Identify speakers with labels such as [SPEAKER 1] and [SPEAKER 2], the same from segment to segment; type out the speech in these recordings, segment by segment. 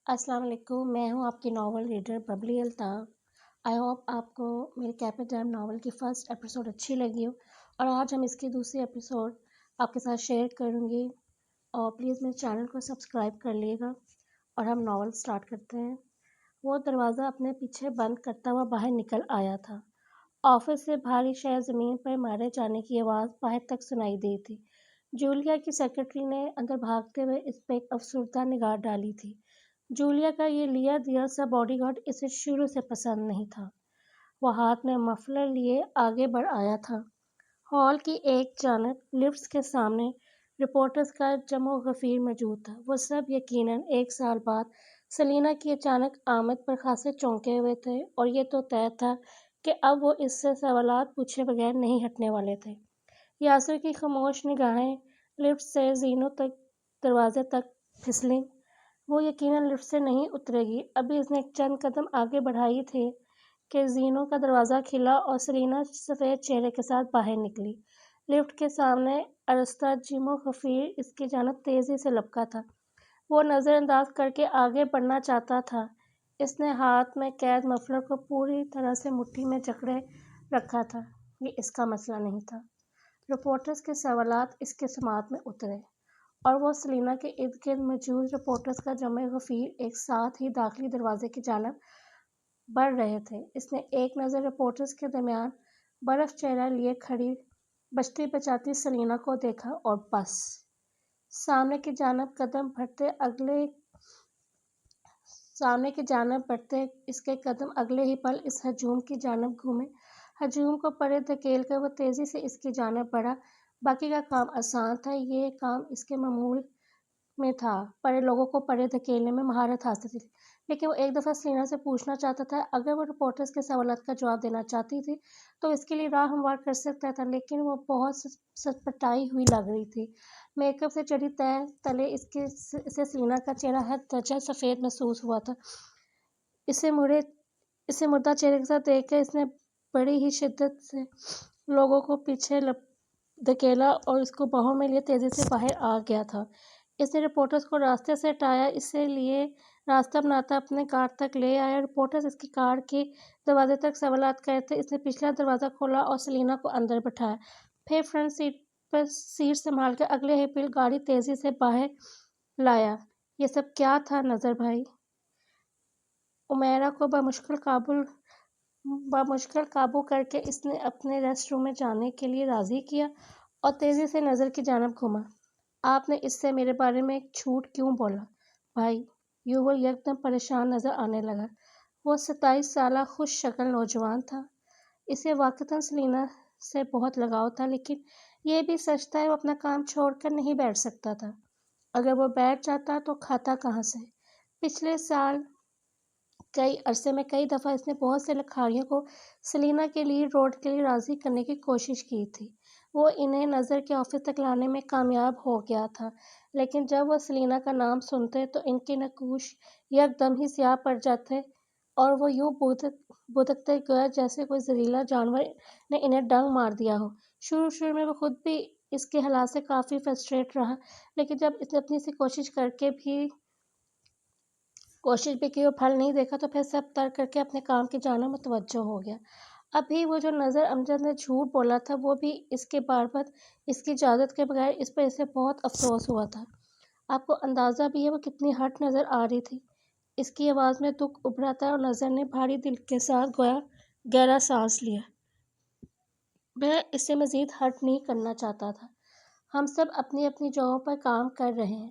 [SPEAKER 1] السلام علیکم، میں ہوں آپ کی novel reader ببلی Altaf. I hope آپ کو میری کیفے ٹائم ناول کی فرسٹ ایپیسوڈ اچھی لگی ہو، اور آج ہم اس کی دوسری ایپیسوڈ آپ کے ساتھ شیئر کروں گی، اور پلیز میرے چینل کو سبسکرائب کر لیے گا اور ہم ناول سٹارٹ کرتے ہیں۔ وہ دروازہ اپنے پیچھے بند کرتا ہوا باہر نکل آیا تھا۔ آفس سے بھاری شے زمین پر مارے جانے کی آواز باہر تک سنائی دی تھی۔ جولیا کی سیکرٹری نے اندر بھاگتے ہوئے اس پہ ایک افسردہ نگاہ ڈالی تھی۔ جولیا کا یہ لیا دیا سا باڈی گارڈ اسے شروع سے پسند نہیں تھا۔ وہ ہاتھ میں مفلر لیے آگے بڑھ آیا تھا۔ ہال کی ایک جانب لفٹس کے سامنے رپورٹرز کا جمع و غفیر موجود تھا۔ وہ سب یقیناً 1 سال بعد سلینا کی اچانک آمد پر خاصے چونکے ہوئے تھے، اور یہ تو طے تھا کہ اب وہ اس سے سوالات پوچھے بغیر نہیں ہٹنے والے تھے۔ یاسر کی خاموش نگاہیں لفٹ سے زینو تک دروازے تک پھسلیں۔ وہ یقیناً لفٹ سے نہیں اترے گی۔ ابھی اس نے چند قدم آگے بڑھائی تھے کہ زینو کا دروازہ کھلا اور سلینا سفید چہرے کے ساتھ باہر نکلی۔ لفٹ کے سامنے ارستہ جم و خفیر اس کی جانب تیزی سے لپکا تھا۔ وہ نظر انداز کر کے آگے بڑھنا چاہتا تھا۔ اس نے ہاتھ میں قید مفلر کو پوری طرح سے مٹھی میں جکڑے رکھا تھا۔ یہ اس کا مسئلہ نہیں تھا۔ رپورٹرز کے سوالات اس کے سماعت میں اترے، اور وہ سلینا کے ارد گرد موجود رپورٹرز کا جمع غفیر ایک ساتھ ہی داخلی دروازے کی جانب بڑھ رہے تھے۔ اس نے ایک نظر رپورٹرز کے درمیان برف چہرہ لیے کھڑی بچتی بچاتی سلینا کو دیکھا، اور بس۔ سامنے کی جانب بڑھتے اس کے قدم اگلے ہی پل اس ہجوم کی جانب گھومے۔ ہجوم کو پرے دھکیل کر وہ تیزی سے اس کی جانب بڑھا۔ باقی کا کام آسان تھا۔ یہ کام اس کے معمول میں تھا۔ پرے لوگوں کو پرے دھکیلنے میں مہارت حاصل تھی، لیکن وہ ایک دفعہ سلینا سے پوچھنا چاہتا تھا۔ اگر وہ رپورٹرز کے سوالات کا جواب دینا چاہتی تھی تو اس کے لیے راہ ہموار کر سکتا تھا، لیکن وہ بہت سٹپٹائی ہوئی لگ رہی تھی۔ میک اپ سے چڑھی تہ تلے اسے سلینا کا چہرہ حد درجہ سفید محسوس ہوا تھا۔ اسے مردہ چہرے کے ساتھ دیکھ کر اس نے بڑی ہی شدت سے لوگوں کو پیچھے دھکیلا اور اس کو باہوں میں لیے تیزی سے باہر آ گیا تھا۔ اس نے رپورٹرز کو راستے سے ہٹایا، اسے لیے راستہ بناتا اپنے کار تک لے آیا۔ رپورٹرز اس کی کار کے دروازے تک سوالات کر رہے تھے۔ اس نے پچھلا دروازہ کھولا اور سلینا کو اندر بٹھایا، پھر فرنٹ سیٹ پر سیٹ سنبھال کر اگلے ہی پل گاڑی تیزی سے باہر لایا۔ یہ سب کیا تھا نظر بھائی؟ امیرا کو بمشکل قابو کر کے اس نے اپنے ریسٹ روم میں جانے کے لیے راضی کیا اور تیزی سے نظر کی جانب گھوما۔ آپ نے اس سے میرے بارے میں ایک جھوٹ کیوں بولا بھائی؟ یوول یکدم پریشان نظر آنے لگا۔ وہ 27 سالہ خوش شکل نوجوان تھا۔ اسے واقعتاً سلینا سے بہت لگاؤ تھا، لیکن یہ بھی سچ تھا وہ اپنا کام چھوڑ کر نہیں بیٹھ سکتا تھا۔ اگر وہ بیٹھ جاتا تو کھاتا کہاں سے؟ پچھلے سال کئی عرصے میں کئی دفعہ اس نے بہت سے لکھاریوں کو سلینا کے لیڈ رول کے لیے راضی کرنے کی کوشش کی تھی۔ وہ انہیں نظر کے آفس تک لانے میں کامیاب ہو گیا تھا، لیکن جب وہ سلینا کا نام سنتے تو ان کے نقوش یکدم ہی سیاہ پڑ جاتے، اور وہ یوں بھدکتے گویا جیسے کوئی زہریلا جانور نے انہیں ڈنگ مار دیا ہو۔ شروع میں وہ خود بھی اس کے حالات سے کافی فرسٹریٹ رہا، لیکن جب اس نے اپنی سی کوشش بھی کی اور پھل نہیں دیکھا تو پھر سب ترک کر کے اپنے کام کی جانب متوجہ ہو گیا۔ ابھی وہ جو نظر امجد نے جھوٹ بولا تھا وہ بھی اس کے باربد اس کی اجازت کے بغیر اس پر اسے بہت افسوس ہوا تھا۔ آپ کو اندازہ بھی ہے وہ کتنی ہٹ نظر آ رہی تھی؟ اس کی آواز میں دکھ ابھرا تھا اور نظر نے بھاری دل کے ساتھ گویا گہرا سانس لیا۔ میں اس سے مزید ہٹ نہیں کرنا چاہتا تھا۔ ہم سب اپنی اپنی جگہوں پر کام کر رہے ہیں،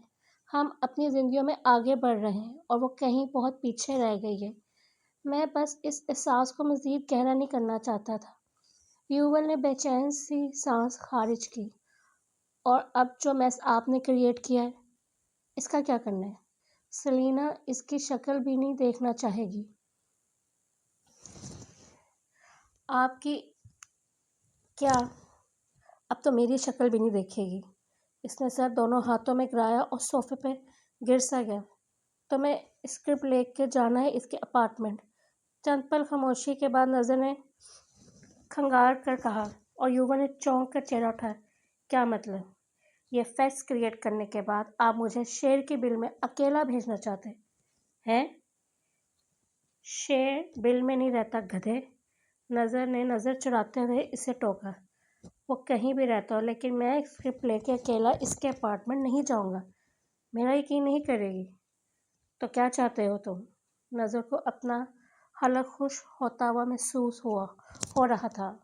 [SPEAKER 1] ہم اپنی زندگیوں میں آگے بڑھ رہے ہیں، اور وہ کہیں بہت پیچھے رہ گئی ہے۔ میں بس اس احساس کو مزید گہرا نہیں کرنا چاہتا تھا۔ یوول نے بے چین سی سانس خارج کی۔ اور اب جو میس آپ نے کریٹ کیا ہے، اس کا کیا کرنا ہے؟ سلینا اس کی شکل بھی نہیں دیکھنا چاہے گی۔ آپ کی کیا؟ اب تو میری شکل بھی نہیں دیکھے گی۔ اس نے سر دونوں ہاتھوں میں گرایا اور صوفے پہ گر سا گیا۔ تمہیں اسکرپٹ لے کے جانا ہے اس کے اپارٹمنٹ۔ چند پل خاموشی کے بعد نظر نے کھنگار کر کہا، اور یوول نے چونک کر چہرہ اٹھایا۔ کیا مطلب؟ یہ فیکس کریٹ کرنے کے بعد آپ مجھے شیر کی بل میں اکیلا بھیجنا چاہتے؟ ہے شیر بل میں نہیں رہتا گدھے۔ نظر نے نظر چراتے ہوئے اسے ٹوکا۔ وہ کہیں بھی رہتا ہو لیکن میں اسکرپٹ لے کے اکیلا اس کے اپارٹمنٹ نہیں جاؤں گا۔ میرا یقین نہیں کرے گی تو کیا چاہتے ہو تم؟ نظر کو اپنا حلق خوش ہوتا ہوا محسوس ہو رہا تھا۔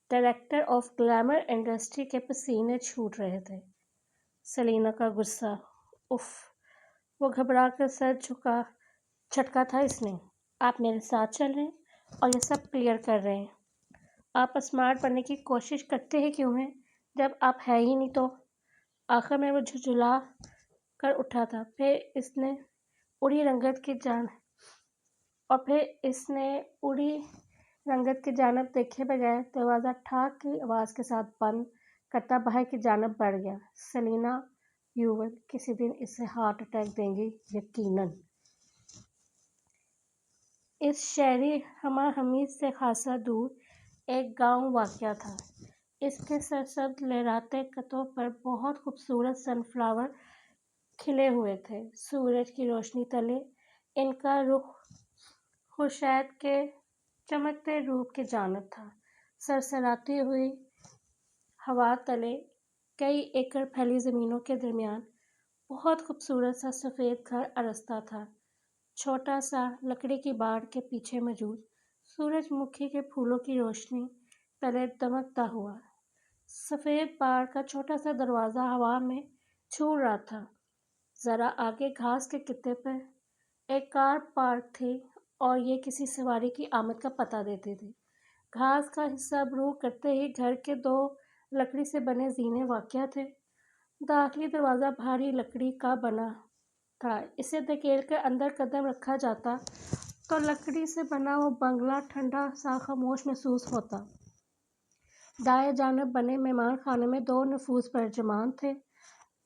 [SPEAKER 1] ڈائریکٹر آف گلیمر انڈسٹری کے پسینے چھوٹ رہے تھے۔ سلینا کا غصہ، اف، وہ گھبرا کر سر جھٹکا تھا اس نے۔ آپ میرے ساتھ چل رہے ہیں اور یہ سب کلیئر کر رہے ہیں۔ آپ اسمارٹ بننے کی کوشش کرتے ہی کیوں ہیں جب آپ ہے ہی نہیں تو؟ آخر میں وہ جھجلا کر اٹھا تھا۔ پھر اس نے اڑی رنگت کی جانب دیکھے بغیر دروازہ ٹھاک کی آواز کے ساتھ بند کرتا باہر کی جانب بڑھ گیا۔ سلینا یوول کسی دن اسے ہارٹ اٹیک دیں گی یقیناً۔ اس شہری ہمہ ہمی سے خاصا دور ایک گاؤں واقع تھا۔ اس کے سرسبز لہراتے قطعوں پر بہت خوبصورت سن فلاور کھلے ہوئے تھے۔ سورج کی روشنی تلے ان کا رخ خورشید کے چمکتے روپ کی جانب تھا۔ سرسراتی ہوئی ہوا تلے کئی ایکڑ پھیلی زمینوں کے درمیان بہت خوبصورت سا سفید گھر آراستہ تھا، چھوٹا سا لکڑی کی باڑ کے پیچھے موجود سورج مکھی کے پھولوں کی روشنی تلے دمکتا ہوا۔ سفید باڑ کا چھوٹا سا دروازہ ہوا میں جھول رہا تھا۔ ذرا آگے گھاس کے خطے پر ایک کار پارک تھی اور یہ کسی سواری کی آمد کا پتہ دیتی تھی۔ گھاس کا حصہ عبور کرتے ہی گھر کے دو لکڑی سے بنے زینے واقع تھے۔ داخلی دروازہ بھاری لکڑی کا بنا تھا۔ اسے دھکیل کر اندر قدم رکھا جاتا تو لکڑی سے بنا وہ بنگلہ ٹھنڈا سا خاموش محسوس ہوتا۔ دائیں جانب بنے مہمان خانے میں دو نفوس پرجمان تھے۔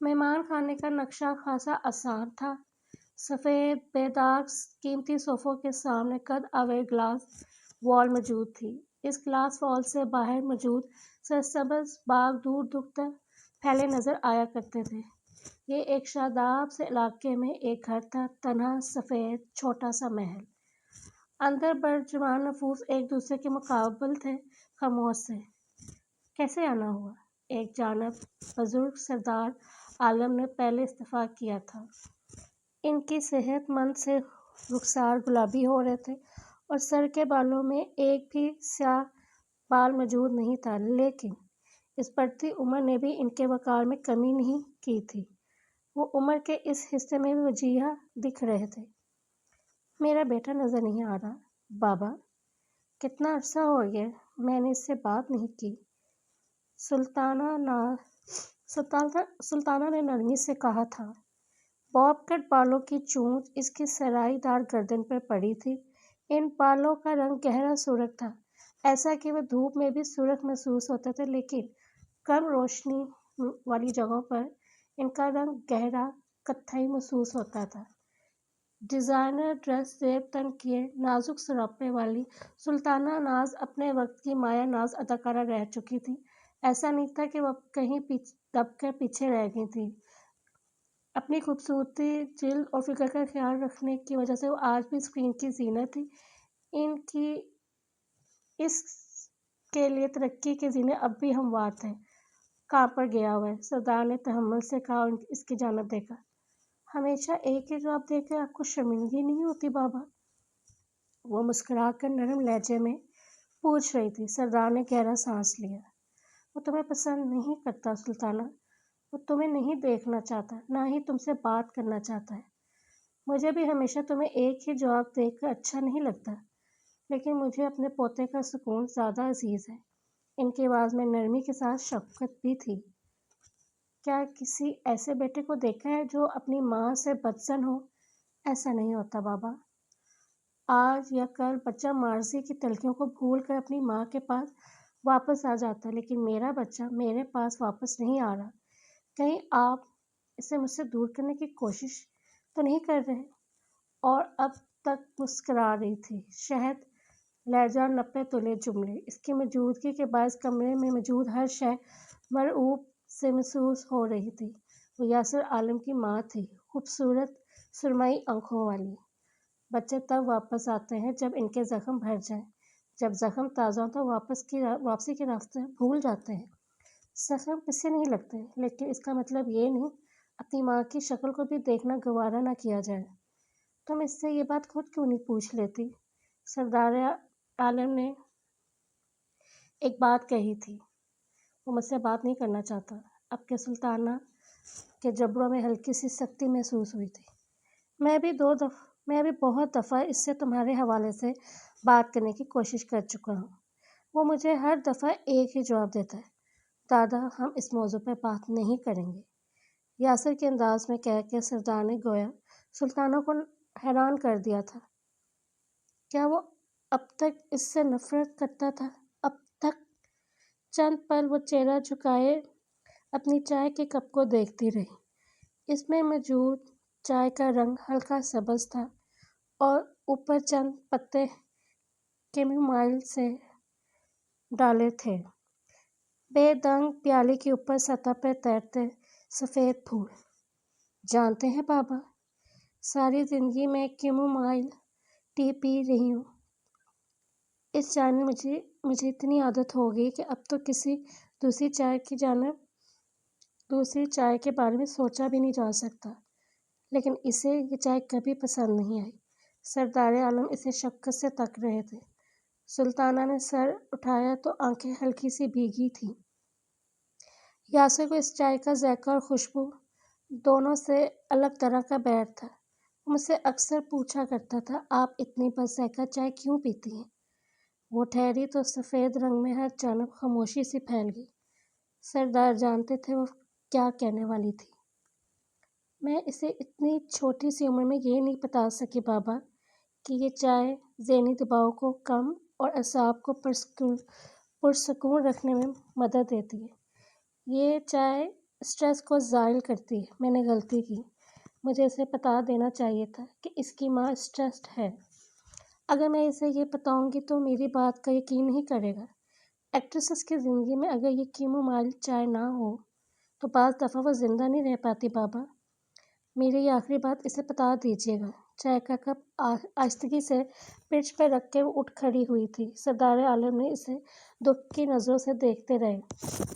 [SPEAKER 1] مہمان خانے کا نقشہ خاصا آسان تھا۔ سفید بے داغ قیمتی صوفوں کے سامنے قد آور گلاس وال موجود تھی۔ اس گلاس وال سے باہر موجود سرسبز باغ دور دور تک پھیلے نظر آیا کرتے تھے۔ یہ ایک شاداب سے علاقے میں ایک گھر تھا، تنہا، سفید، چھوٹا سا محل۔ اندر برجمان نفوس ایک دوسرے کے مقابل تھے، خاموش سے۔ کیسے آنا ہوا؟ ایک جانب بزرگ سردار عالم نے پہلے استفاع کیا تھا۔ ان کی صحت مند سے رخسار گلابی ہو رہے تھے اور سر کے بالوں میں ایک بھی سیاہ بال موجود نہیں تھا، لیکن اس بڑھتی عمر نے بھی ان کے وقار میں کمی نہیں کی تھی۔ وہ عمر کے اس حصے میں بھی وجیہہ دکھ رہے تھے۔ میرا بیٹا نظر نہیں آ رہا بابا؟ کتنا عرصہ ہو گیا میں نے اس سے بات نہیں کی۔ سلطانہ نے نرمی سے کہا تھا۔ باب کٹ بالوں کی چونچ اس کی سرائی دار گردن پر پڑی تھی۔ ان بالوں کا رنگ گہرا سرخ تھا، ایسا کہ وہ دھوپ میں بھی سرخ محسوس ہوتے تھے، لیکن کم روشنی والی جگہوں پر ان کا رنگ گہرا کتھئی محسوس ہوتا تھا۔ ڈیزائنر ڈریس زیب تن کیے نازک سراپے والی سلطانہ ناز اپنے وقت کی مایہ ناز اداکارہ رہ چکی تھیں۔ ایسا نہیں تھا کہ وہ کہیں دب کر پیچھے رہ گئی تھیں۔ اپنی خوبصورتی، جلد اور فگر کا خیال رکھنے کی وجہ سے وہ آج بھی اسکرین کی زینت تھی۔ ان کی اس کے لیے ترقی کے زینے اب بھی ہموار تھے۔ کہاں پر گیا ہوا ہے؟ سردار نے تحمل سے کہا اور اس کی جانب دیکھا۔ ہمیشہ ایک ہی جواب دے کر آپ کو شرمندگی نہیں ہوتی بابا؟ وہ مسکرا کر نرم لہجے میں پوچھ رہی تھی۔ سردار نے گہرا سانس لیا۔ وہ تمہیں پسند نہیں کرتا سلطانہ، وہ تمہیں نہیں دیکھنا چاہتا، نہ ہی تم سے بات کرنا چاہتا ہے۔ مجھے بھی ہمیشہ تمہیں ایک ہی جواب دیکھ کر اچھا نہیں لگتا، لیکن مجھے اپنے پوتے کا سکون زیادہ عزیز ہے۔ ان کی آواز میں نرمی کے ساتھ شفقت بھی تھی۔ کیا کسی ایسے بیٹے کو دیکھا ہے جو اپنی ماں سے بدظن ہو؟ ایسا نہیں ہوتا بابا۔ آج یا کل بچہ ماضی کی تلخیوں کو بھول کر اپنی ماں کے پاس واپس آ جاتا ہے، لیکن میرا بچہ میرے پاس واپس نہیں آ رہا۔ کہیں آپ اسے مجھ سے دور کرنے کی کوشش تو نہیں کر رہے؟ اور اب تک مسکرا رہی تھی۔ شہد لہجہ نپے تلے جملے۔ اس کی موجودگی کے باعث کمرے میں موجود ہر شے مرعوب سے محسوس ہو رہی تھی۔ وہ یاسر عالم کی ماں تھی، خوبصورت سرمئی آنکھوں والی۔ بچے تب واپس آتے ہیں جب ان کے زخم بھر جائیں۔ جب زخم تازہ ہوں تو واپسی کے راستے بھول جاتے ہیں۔ زخم کسے نہیں لگتے، لیکن اس کا مطلب یہ نہیں اپنی ماں کی شکل کو بھی دیکھنا گوارا نہ کیا جائے۔ تم اس سے یہ بات خود کیوں نہیں پوچھ لیتی؟ سردار عالم نے ایک بات کہی تھی۔ وہ مجھ سے بات نہیں کرنا چاہتا۔ اب کہ سلطانہ کے جبڑوں میں ہلکی سی سختی محسوس ہوئی تھی۔ میں بھی بہت دفعہ اس سے تمہارے حوالے سے بات کرنے کی کوشش کر چکا ہوں۔ وہ مجھے ہر دفعہ ایک ہی جواب دیتا ہے، دادا ہم اس موضوع پہ بات نہیں کریں گے۔ یاسر کے انداز میں کہہ کے سردار نے گویا سلطانہ کو حیران کر دیا تھا۔ کیا وہ اب تک اس سے نفرت کرتا تھا؟ اب تک؟ چند پل وہ چہرہ جھکائے اپنی چائے کے کپ کو دیکھتی رہی۔ اس میں موجود چائے کا رنگ ہلکا سبز تھا اور اوپر چند پتے کیمومائل سے ڈالے تھے۔ بے دنگ پیالے کے اوپر سطح پر تیرتے سفید پھول۔ جانتے ہیں بابا، ساری زندگی میں کیمومائل ٹی پی رہی ہوں۔ اس چائے میں مجھے اتنی عادت ہو گئی کہ اب تو کسی دوسری چائے کے بارے میں سوچا بھی نہیں جا سکتا۔ لیکن اسے یہ چائے کبھی پسند نہیں آئی۔ سردار عالم اسے شفقت سے تک رہے تھے۔ سلطانہ نے سر اٹھایا تو آنکھیں ہلکی سی بھیگی تھیں۔ یاسر کو اس چائے کا ذائقہ اور خوشبو دونوں سے الگ طرح کا بیر تھا۔ وہ مجھ سے اکثر پوچھا کرتا تھا، آپ اتنی بد ذائقہ چائے کیوں پیتی ہیں؟ وہ ٹھہری تو سفید رنگ میں ہر جانب خاموشی سی پھیل گئی۔ سردار جانتے تھے وہ کیا کہنے والی تھی۔ میں اسے اتنی چھوٹی سی عمر میں یہ نہیں بتا سکی بابا کہ یہ چائے ذہنی دباؤ کو کم اور اعصاب کو پرسکون رکھنے میں مدد دیتی ہے۔ یہ چائے اسٹریس کو زائل کرتی ہے۔ میں نے غلطی کی۔ مجھے اسے بتا دینا چاہیے تھا کہ اس کی ماں اسٹریسڈ ہے۔ اگر میں اسے یہ بتاؤں گی تو میری بات کا یقین نہیں کرے گا۔ ایکٹریسز کی زندگی میں اگر یہ کیمومائل چائے نہ ہو تو بعض دفعہ وہ زندہ نہیں رہ پاتی بابا۔ میری یہ آخری بات اسے بتا دیجیے گا۔ چائے کا کپ آہستگی سے پرچ پہ رکھ کے وہ اٹھ کھڑی ہوئی تھی۔ سردار عالم نے اسے دکھ کی نظروں سے دیکھتے رہے۔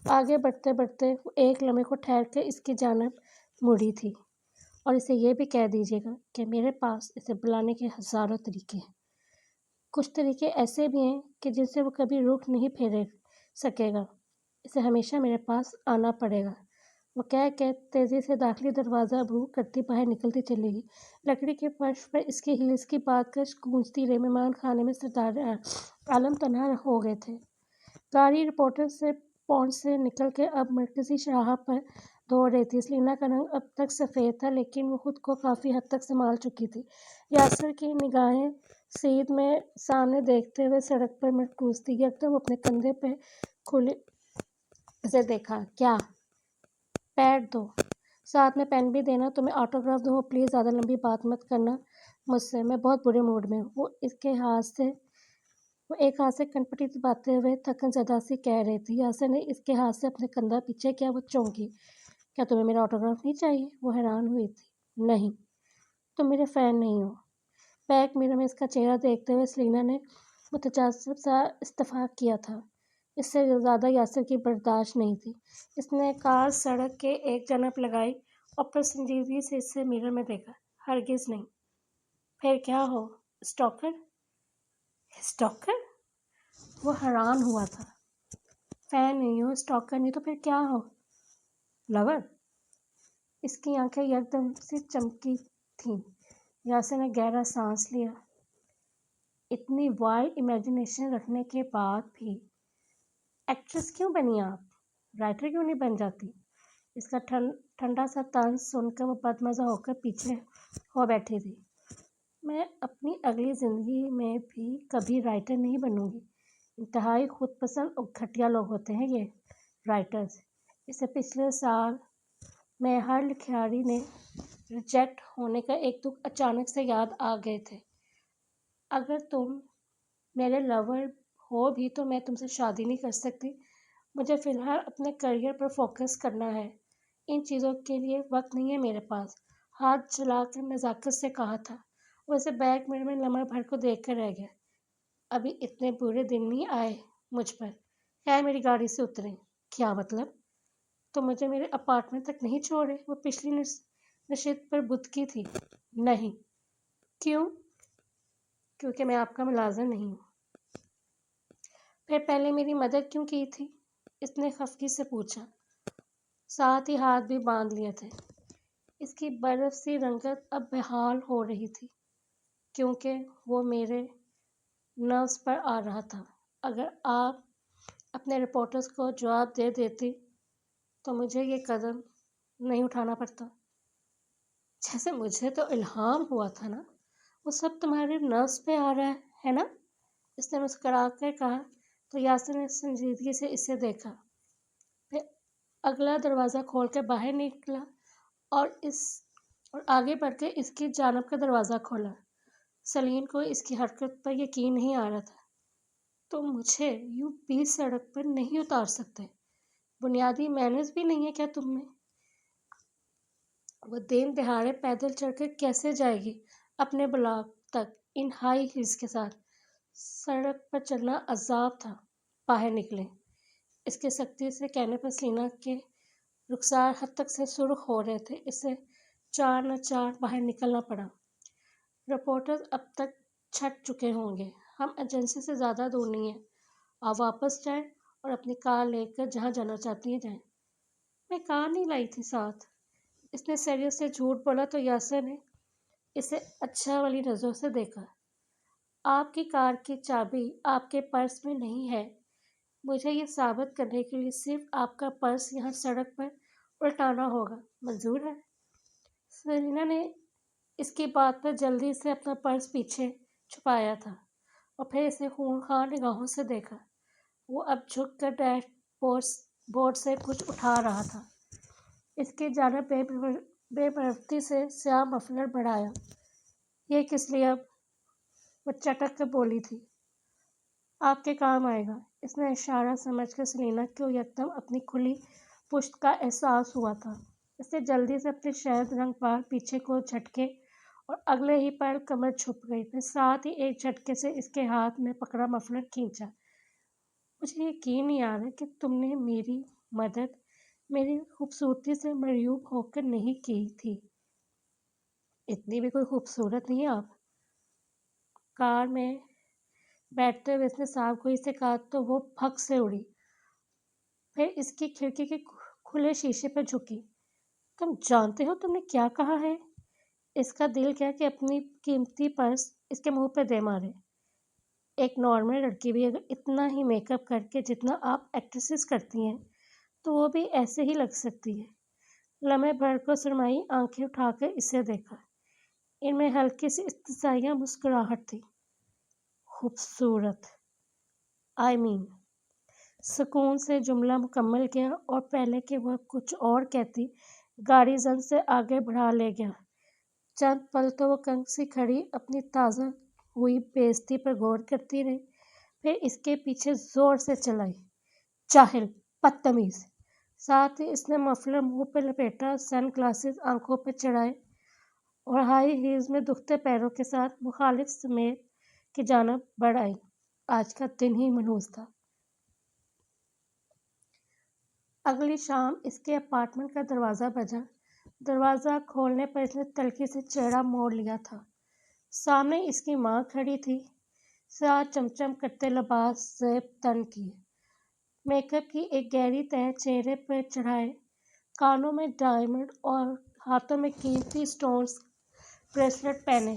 [SPEAKER 1] آگے بڑھتے بڑھتے وہ ایک لمحے کو ٹھہر کے اس کی جانب مڑی تھی۔ اور اسے یہ بھی کہہ دیجیے گا کہ میرے پاس اسے بلانے کے ہزاروں طریقے ہیں۔ کچھ طریقے ایسے بھی ہیں کہ جن سے وہ کبھی رخ نہیں پھیر سکے گا۔ اسے ہمیشہ میرے پاس آنا پڑے گا۔ وہ کہہ کے تیزی سے داخلی دروازہ عبور کرتی باہر نکلتی چلی گئی۔ لکڑی کے فرش پر اس کے ہیلز کی بادکش گونجتی رہی۔ مہمان خانے میں سردار عالم تنہا ہو گئے تھے۔ گاڑی رپورٹر سے پونچھ سے نکل کے اب مرکزی شاہراہ پر دوڑ رہی تھی۔ سیلینا کا رنگ اب تک سفید تھا لیکن وہ خود کو کافی حد تک سنبھال چکی تھی۔ یاسر کی نگاہیں سیدھ میں سامنے دیکھتے ہوئے سڑک پر مرکوز تھی۔ یکدم اپنے کندھے پہ کھلی اسے دیکھا۔ کیا؟ پیڈ دو، ساتھ میں پین بھی دینا۔ تمہیں آٹوگراف دوں؟ پلیز زیادہ لمبی بات مت کرنا مجھ سے، میں بہت برے موڈ میں ہوں۔ وہ ایک ہاتھ سے کنپٹی دباتے ہوئے تھکن زدہ سی کہہ رہی تھی۔ یاسر نے اس کے ہاتھ سے اپنے کندھا پیچھے کیا۔ وہ چونکی۔ کیا تمہیں میرا آٹوگراف نہیں چاہیے؟ وہ حیران ہوئی تھی۔ نہیں، تم میرے فین نہیں ہو۔ بیک میرر میں اس کا چہرہ دیکھتے ہوئے سیلینا نے متجسس سا استفاق کیا تھا۔ اس سے زیادہ یاسر کی برداشت نہیں تھی۔ اس نے کار سڑک کے ایک جانب لگائی اور پھر سنجیدگی سے اسے میرر میں دیکھا۔ ہرگز نہیں۔ پھر کیا ہو؟ اسٹاکر؟ اسٹاکر؟ وہ حیران ہوا تھا۔ فین نہیں ہو، اسٹاکر نہیں تو پھر کیا ہو؟ لور؟ اس کی آنکھیں یکدم سے چمکی تھیں۔ یاسر نے گہرا سانس لیا۔ اتنی وائلڈ امیجنیشن رکھنے کے بعد بھی ایکٹریس کیوں بنی آپ؟ رائٹر کیوں نہیں بن جاتی؟ اس کا ٹھنڈا سا طنز سن کر وہ بدمزہ ہو کر پیچھے ہو بیٹھی تھی۔ میں اپنی اگلی زندگی میں بھی کبھی رائٹر نہیں بنوں گی۔ انتہائی خود پسند اور گھٹیا لوگ ہوتے ہیں یہ رائٹرز۔ اسے پچھلے سال میں ہر لکھاری نے ریجیکٹ ہونے کا ایک دکھ اچانک سے یاد آ گئے تھے۔ اگر تم میرے لور ہو بھی تو میں تم سے شادی نہیں کر سکتی۔ مجھے فی الحال اپنے کیریئر پر فوکس کرنا ہے۔ ان چیزوں کے لیے وقت نہیں ہے میرے پاس۔ ہاتھ چلا کر نزاکت سے کہا تھا۔ ویسے بیگ میں لمحہ بھر کو دیکھ کر رہ گیا۔ ابھی اتنے برے دن نہیں آئے مجھ پر۔ خیر میری گاڑی سے اتریں۔ کیا مطلب؟ تو مجھے میرے اپارٹمنٹ تک نہیں چھوڑے؟ وہ پچھلی نشست پر بدکی تھی۔ نہیں۔ کیوں؟ کیونکہ میں آپ کا ملازم نہیں ہوں۔ پھر پہلے میری مدد کیوں کی تھی؟ اس نے خفگی سے پوچھا، ساتھ ہی ہاتھ بھی باندھ لیے تھے۔ اس کی برف سی رنگت اب بحال ہو رہی تھی، کیونکہ وہ میرے نروز پر آ رہا تھا۔ اگر آپ اپنے رپورٹرز کو جواب دے دیتی تو مجھے یہ قدم نہیں اٹھانا پڑتا۔ جیسے مجھے تو الہام ہوا تھا نا، وہ سب تمہارے نروز پہ آ رہا ہے نا؟ اس نے مسکرا کر کہا تو یاسر نے سنجیدگی سے اسے دیکھا، پھر اگلا دروازہ کھول کر باہر نکلا اور آگے بڑھ کے اس کی جانب کا دروازہ کھولا۔ سلیم کو اس کی حرکت پر یقین نہیں آ رہا تھا۔ تم مجھے یوں بیچ سڑک پر نہیں اتار سکتے۔ بنیادی مینرز بھی نہیں ہے کیا تم میں؟ وہ دن دہاڑے پیدل چل کر کیسے جائے گی اپنے بلاک تک ان ہائی ہیلز کے ساتھ؟ سڑک پر چلنا عذاب تھا۔ باہر نکلے۔ اس کے سختی سے کہنے پر سینا کے رخسار حد تک سے سرخ ہو رہے تھے۔ اسے چار نہ چار باہر نکلنا پڑا۔ رپورٹرز اب تک چھٹ چکے ہوں گے۔ ہم ایجنسی سے زیادہ دور نہیں ہیں۔ آپ واپس جائیں اور اپنی کار لے کر جہاں جانا چاہتی ہیں جائیں۔ میں کار نہیں لائی تھی ساتھ۔ اس نے سیریت سے جھوٹ بولا تو یاسر نے اسے اچھا والی نظروں سے دیکھا۔ آپ کی کار کی چابی آپ کے پرس میں نہیں ہے۔ مجھے یہ ثابت کرنے کے لیے صرف آپ کا پرس یہاں سڑک پر الٹانا ہوگا۔ منظور ہے؟ سرینا نے اس کی بات پر جلدی سے اپنا پرس پیچھے چھپایا تھا اور پھر اسے خونخوار نگاہوں سے دیکھا۔ وہ اب جھک کر ڈیش بورڈ سے کچھ اٹھا رہا تھا۔ اس کی جانب بے پرواہی سے سیاہ مفلر بڑھایا۔ یہ کس لیے اب؟ وہ چٹک کر بولی تھی۔ آپ کے کام آئے گا۔ اس نے اشارہ سمجھ کر سلینا کو یکدم اپنی کھلی پشت کا احساس ہوا تھا۔ اس نے جلدی سے اپنے شہد رنگ بال پیچھے کو جھٹکے اور اگلے ہی پل کمر چھپ گئی۔ پھر ساتھ ہی ایک جھٹکے سے اس کے ہاتھ میں پکڑا مفلر کھینچا۔ مجھے یقین نہیں آ رہا کہ تم نے میری مدد میری خوبصورتی سے مرعوب ہو کر نہیں کی تھی۔ اتنی بھی کوئی خوبصورت نہیں آپ۔ کار میں بیٹھتے ہوئے اس نے صاحب گوئی سے کہا تو وہ پھک سے اڑی۔ پھر اس کی کھڑکی کے کھلے شیشے پر جھکی۔ تم جانتے ہو تم نے کیا کہا ہے؟ اس کا دل کیا کہ اپنی قیمتی پرس اس کے منہ پہ دے مارے۔ ایک نارمل لڑکی بھی اگر اتنا ہی میک اپ کر کے جتنا آپ ایکٹریسز کرتی ہیں تو وہ بھی ایسے ہی لگ سکتی ہے۔ لمحے بھر کو سرمائی آنکھیں اٹھا کر اسے دیکھا۔ ان میں ہلکی سی استثنائیہ مسکراہٹ تھی۔ خوبصورت سکون سے جملہ مکمل کیا اور پہلے کہ وہ کچھ اور کہتی گاڑی زن سے آگے بڑھا لے گیا۔ چند پل تو وہ کنگ سی کھڑی اپنی تازہ ہوئی بے عزتی پر غور کرتی رہی، پھر اس کے پیچھے زور سے چلائی۔ جاہل، بدتمیز۔ ساتھ ہی اس نے مفلر منہ پہ لپیٹا، سن گلاسز آنکھوں پہ چڑھائے اور ہائی ہیلز میں دکھتے پیروں کے ساتھ مخالف سمیت کی جانب بڑھ آئی۔ آج کا دن ہی منحوس تھا۔ اگلی شام اس کے اپارٹمنٹ کا دروازہ بجا۔ دروازہ کھولنے پر اس نے تلخی سے چہرہ موڑ لیا تھا۔ سامنے اس کی ماں کھڑی تھی، سیاہ چمچم کرتے لباس زیب تن کیے، میک اپ کی ایک گہری تہہ چہرے پر چڑھائے، کانوں میں ڈائمنڈ اور ہاتھوں میں قیمتی سٹونز بریسلٹ پہنے۔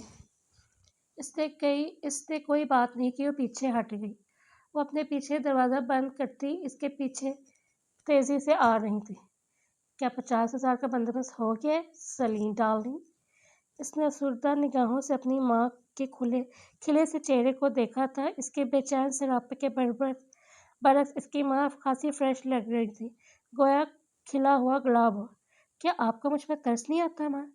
[SPEAKER 1] اس نے کوئی بات نہیں کی اور پیچھے ہٹ گئی۔ وہ اپنے پیچھے دروازہ بند کرتی اس کے پیچھے تیزی سے آ رہی تھی۔ کیا 50,000 کا بندوبست ہو گیا ہے سلیم ڈارلنگ؟ اس نے افسردہ نگاہوں سے اپنی ماں کے کھلے سے چہرے کو دیکھا تھا۔ اس کے بے چین سراپے کے برعکس اس کی ماں خاصی فریش لگ رہی تھی، گویا کھلا ہوا گلاب ہو۔ کیا آپ کو مجھ پر ترس نہیں آتا ماں؟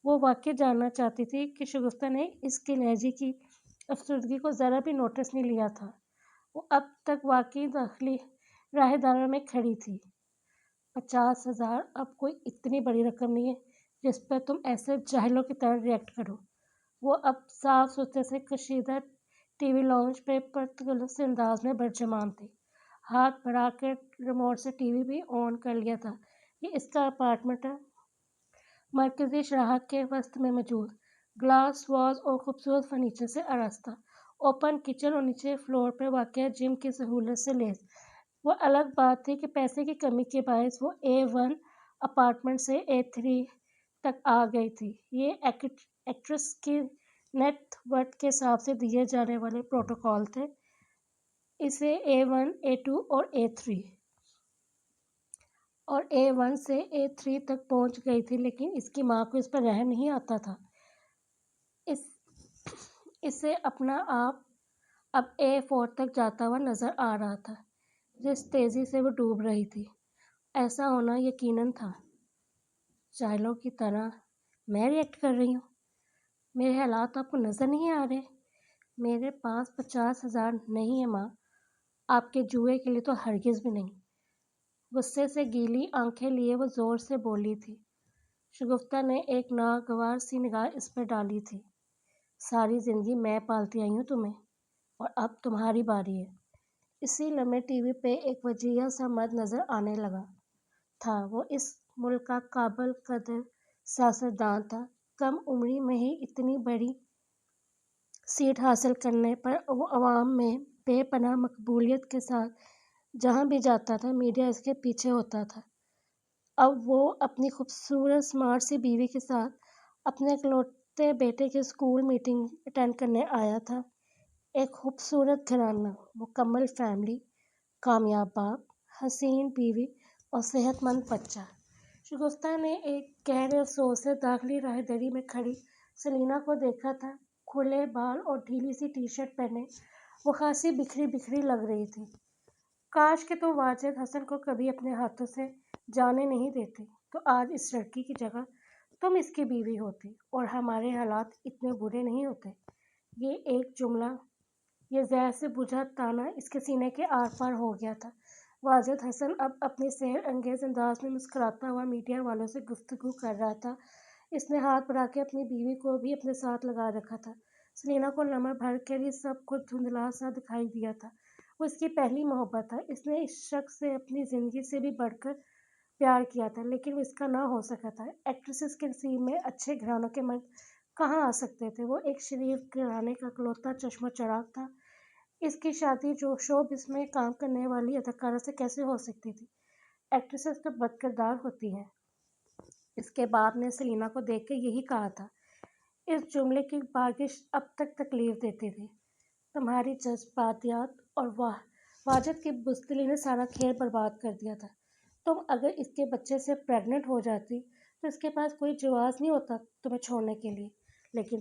[SPEAKER 1] وہ واقعی جاننا چاہتی تھی کہ شگفتہ نے اس کی لہجے کی افسردگی کو ذرا بھی نوٹس نہیں لیا تھا۔ وہ اب تک واقعی داخلی راہداری میں کھڑی تھی۔ 50,000 اب کوئی اتنی بڑی رقم نہیں ہے جس پر تم ایسے جاہلوں کی طرح ریئیکٹ کرو۔ وہ اب صاف ستھرے سے کشیدہ ٹی وی لانچ پہ پرتکلس انداز میں برجمان تھی۔ ہاتھ بڑھا کے ریموٹ سے ٹی وی بھی آن کر لیا تھا۔ یہ اس کا اپارٹمنٹ ہے، مرکزی شاہراہ کے وسط میں موجود، گلاس واز اور خوبصورت فرنیچر سے آراستہ، اوپن کچن اور نیچے فلور پر واقع جم کی سہولت سے لیس۔ وہ الگ بات تھی کہ پیسے کی کمی کے باعث وہ A1 اپارٹمنٹ سے A3 تک آ گئی تھی۔ یہ ایکٹریس کی نیٹ ورتھ کے حساب سے دیے جانے والے پروٹوکول تھے۔ اسے A1 A2 اور A3 اور A1 سے A3 تک پہنچ گئی تھی، لیکن اس کی ماں کو اس پر رحم نہیں آتا تھا۔ اسے اپنا آپ اب A4 تک جاتا ہوا نظر آ رہا تھا، جس تیزی سے وہ ڈوب رہی تھی۔ ایسا ہونا یقیناً تھا۔ جاہلوں کی طرح میں ریئیکٹ کر رہی ہوں؟ میرے حالات آپ کو نظر نہیں آ رہے؟ میرے پاس 50,000 نہیں ہے ماں، آپ کے جوئے کے لیے تو ہرگز بھی نہیں۔ غصے سے گیلی آنکھیں لیے وہ زور سے بولی تھی۔ شگفتہ نے ایک ناگوار سی نگاہ اس پر ڈالی تھی۔ ساری زندگی میں پالتی آئی ہوں تمہیں، اور اب تمہاری باری ہے۔ اسی لمحے ٹی وی پہ ایک وجیہہ سا مرد نظر آنے لگا تھا۔ وہ اس ملک کا قابل قدر سیاستدان تھا۔ کم عمری میں ہی اتنی بڑی سیٹ حاصل کرنے پر وہ عوام میں بے پناہ مقبولیت کے ساتھ جہاں بھی جاتا تھا، میڈیا اس کے پیچھے ہوتا تھا۔ اب وہ اپنی خوبصورت اسمارٹ سی بیوی کے ساتھ اپنے اکلوتے بیٹے کی اسکول میٹنگ اٹینڈ کرنے آیا تھا۔ ایک خوبصورت گھرانہ، مکمل فیملی، کامیاب باپ، حسین بیوی اور صحت مند بچہ۔ شگفتہ نے ایک گہرے افسوس سے داخلی راہداری میں کھڑی سلینا کو دیکھا تھا۔ کھلے بال اور ڈھیلی سی ٹی شرٹ پہنے وہ خاصی بکھری بکھری لگ رہی تھی۔ کاش کہ تم واجد حسن کو کبھی اپنے ہاتھوں سے جانے نہیں دیتی، تو آج اس لڑکی کی جگہ تم اس کی بیوی ہوتی اور ہمارے حالات اتنے برے نہیں ہوتے۔ یہ ایک جملہ، یہ زہر سے بجھا تانا اس کے سینے کے آر پار ہو گیا تھا۔ واجد حسن اب اپنے سحر انگیز انداز میں مسکراتا ہوا میڈیا والوں سے گفتگو کر رہا تھا۔ اس نے ہاتھ بڑھا کے اپنی بیوی کو بھی اپنے ساتھ لگا رکھا تھا۔ سلینا کو لمحہ بھر کے لیے سب کچھ دھندلا سا دکھائی دیا تھا۔ وہ اس کی پہلی محبت تھا۔ اس نے اس شخص سے اپنی زندگی سے بھی بڑھ کر پیار کیا تھا، لیکن وہ اس کا نہ ہو سکا تھا۔ ایکٹریسز کے نصیب میں اچھے گھرانوں کے مرد کہاں آ سکتے تھے؟ وہ ایک شریف گھرانے کا اکلوتا چشم و چراغ تھا۔ اس کی شادی جو شوبز میں کام کرنے والی اداکارہ سے کیسے ہو سکتی تھی؟ ایکٹریسز تو بد کردار ہوتی ہیں۔ اس کے باپ نے سلینا کو دیکھ کے یہی کہا تھا۔ اس جملے کی بارگش اب تک تکلیف دیتی تھی۔ تمہاری جذباتیات اور واجد کی بزدلی نے سارا کھیل برباد کر دیا تھا۔ تم اگر اس کے بچے سے پریگننٹ ہو جاتی تو اس کے پاس کوئی جواز نہیں ہوتا تمہیں چھوڑنے کے لیے، لیکن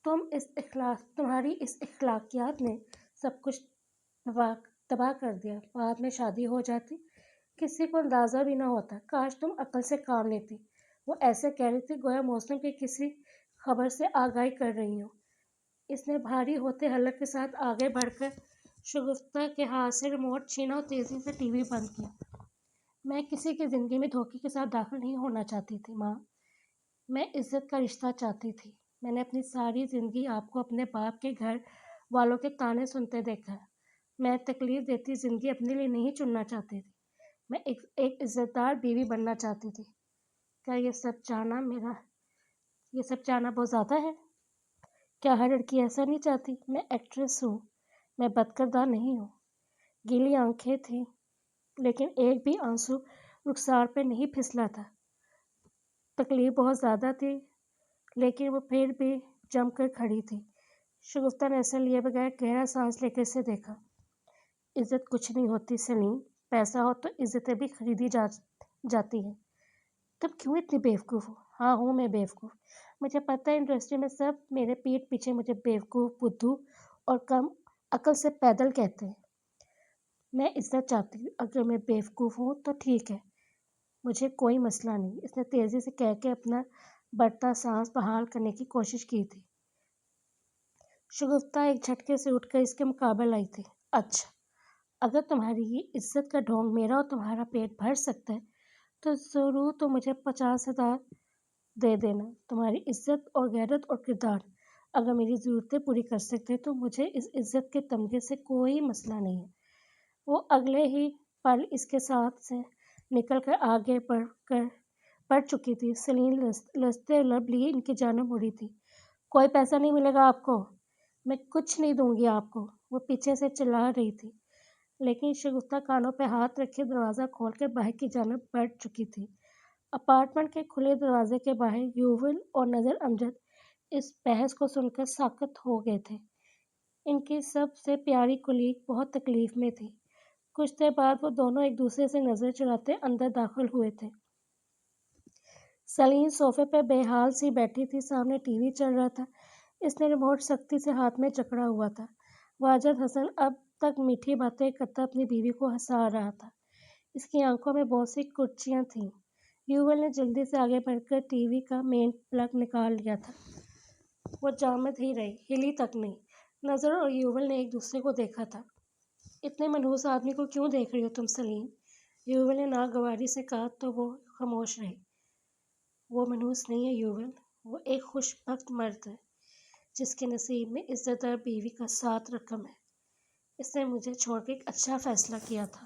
[SPEAKER 1] تمہاری اس اخلاقیات نے سب کچھ تباہ کر دیا۔ بعد میں شادی ہو جاتی، کسی کو اندازہ بھی نہ ہوتا۔ کاش تم عقل سے کام لیتی۔ وہ ایسے کہہ رہی تھی گویا موسم کی کسی خبر سے آگاہی کر رہی ہوں۔ اس نے بھاری ہوتے حلق کے ساتھ آگے بڑھ کر شگفتہ کے ہاتھ سے ریموٹ چھینا اور تیزی سے ٹی وی بند کیا۔ میں کسی کی زندگی میں دھوکے کے ساتھ داخل نہیں ہونا چاہتی تھی ماں، میں عزت کا رشتہ چاہتی تھی۔ میں نے اپنی ساری زندگی آپ کو اپنے باپ کے گھر والوں کے طعنے سنتے دیکھا ہے۔ میں تکلیف دیتی زندگی اپنے لیے نہیں چننا چاہتی تھی، میں ایک عزت دار بیوی بننا چاہتی تھی۔ کیا یہ سب چاہنا بہت زیادہ ہے؟ کیا ہر لڑکی ایسا نہیں چاہتی؟ میں ایکٹریس ہوں، میں بدکردار نہیں ہوں۔ گیلی آنکھیں تھیں، لیکن ایک بھی آنسو رخسار پہ نہیں پھسلا تھا۔ تکلیف بہت زیادہ تھی، لیکن وہ پھر بھی جم کر کھڑی تھی۔ شگفتہ نے ایسا لیے بغیر گہرا سانس لے کر اسے دیکھا۔ عزت کچھ نہیں ہوتی سلیم، پیسہ ہو تو عزتیں بھی خریدی جاتی ہیں۔ تم کیوں اتنی بیوقوف ہو؟ ہاں ہوں میں بیوقوف، مجھے پتہ ہے انڈسٹری میں سب میرے پیٹ پیچھے مجھے بیوقوف، بدھو اور کم عقل سے پیدل کہتے ہیں۔ میں عزت چاہتی ہوں، اگر میں بیوقوف ہوں تو ٹھیک ہے، مجھے کوئی مسئلہ نہیں۔ اس نے تیزی سے کہہ کے اپنا بڑھتا سانس بحال کرنے کی کوشش کی تھی۔ شگفتہ ایک جھٹکے سے اٹھ کر اس کے مقابل آئی تھی۔ اچھا، اگر تمہاری یہ عزت کا ڈھونگ میرا اور تمہارا پیٹ بھر سکتا ہے تو ضرور تم مجھے 50,000 دے دینا۔ تمہاری عزت اور غیرت اور کردار اگر میری ضرورتیں پوری کر سکتے تو مجھے اس عزت کے تمغے سے کوئی مسئلہ نہیں ہے۔ وہ اگلے ہی پل اس کے ساتھ سے نکل کر آگے بڑھ چکی تھی۔ سلیم لرزتے لب لیے ان کی جانب مڑی تھی۔ کوئی پیسہ نہیں ملے گا آپ کو، میں کچھ نہیں دوں گی آپ کو، وہ پیچھے سے چلا رہی تھی، لیکن شگفتہ کانوں پہ ہاتھ رکھے دروازہ کھول کر باہر کی جانب بڑھ چکی تھی۔ اپارٹمنٹ کے کھلے دروازے کے باہر یوول اور نظر امجد اس بحث کو سن کر ساکت ہو گئے تھے۔ ان کی سب سے پیاری کلیگ بہت تکلیف میں تھی۔ کچھ دیر بعد وہ دونوں ایک دوسرے سے نظر چراتے اندر داخل ہوئے تھے۔ سلیم صوفے پہ بے حال سی بیٹھی تھی، سامنے ٹی وی چل رہا تھا، اس نے ریموٹ سختی سے ہاتھ میں جکڑا ہوا تھا۔ واجد حسن اب تک میٹھی باتیں کرتا اپنی بیوی کو ہنسا رہا تھا، اس کی آنکھوں میں بہت سی کرچیاں تھیں۔ یوول نے جلدی سے آگے بڑھ کر ٹی وی کا مین پلگ نکال لیا تھا۔ وہ جامد ہی رہی، ہلی تک نہیں۔ نظر اور یوول نے ایک دوسرے کو دیکھا تھا۔ اتنے منحوس آدمی کو کیوں دیکھ رہی ہو تم سلیم؟ یوول نے ناگواری سے کہا تو وہ خاموش رہی۔ وہ منحوس نہیں ہے یوول، وہ ایک خوش بخت مرد ہے جس کے نصیب میں عزت دار بیوی کا 7 رقم ہے۔ اس نے مجھے چھوڑ کے ایک اچھا فیصلہ کیا تھا۔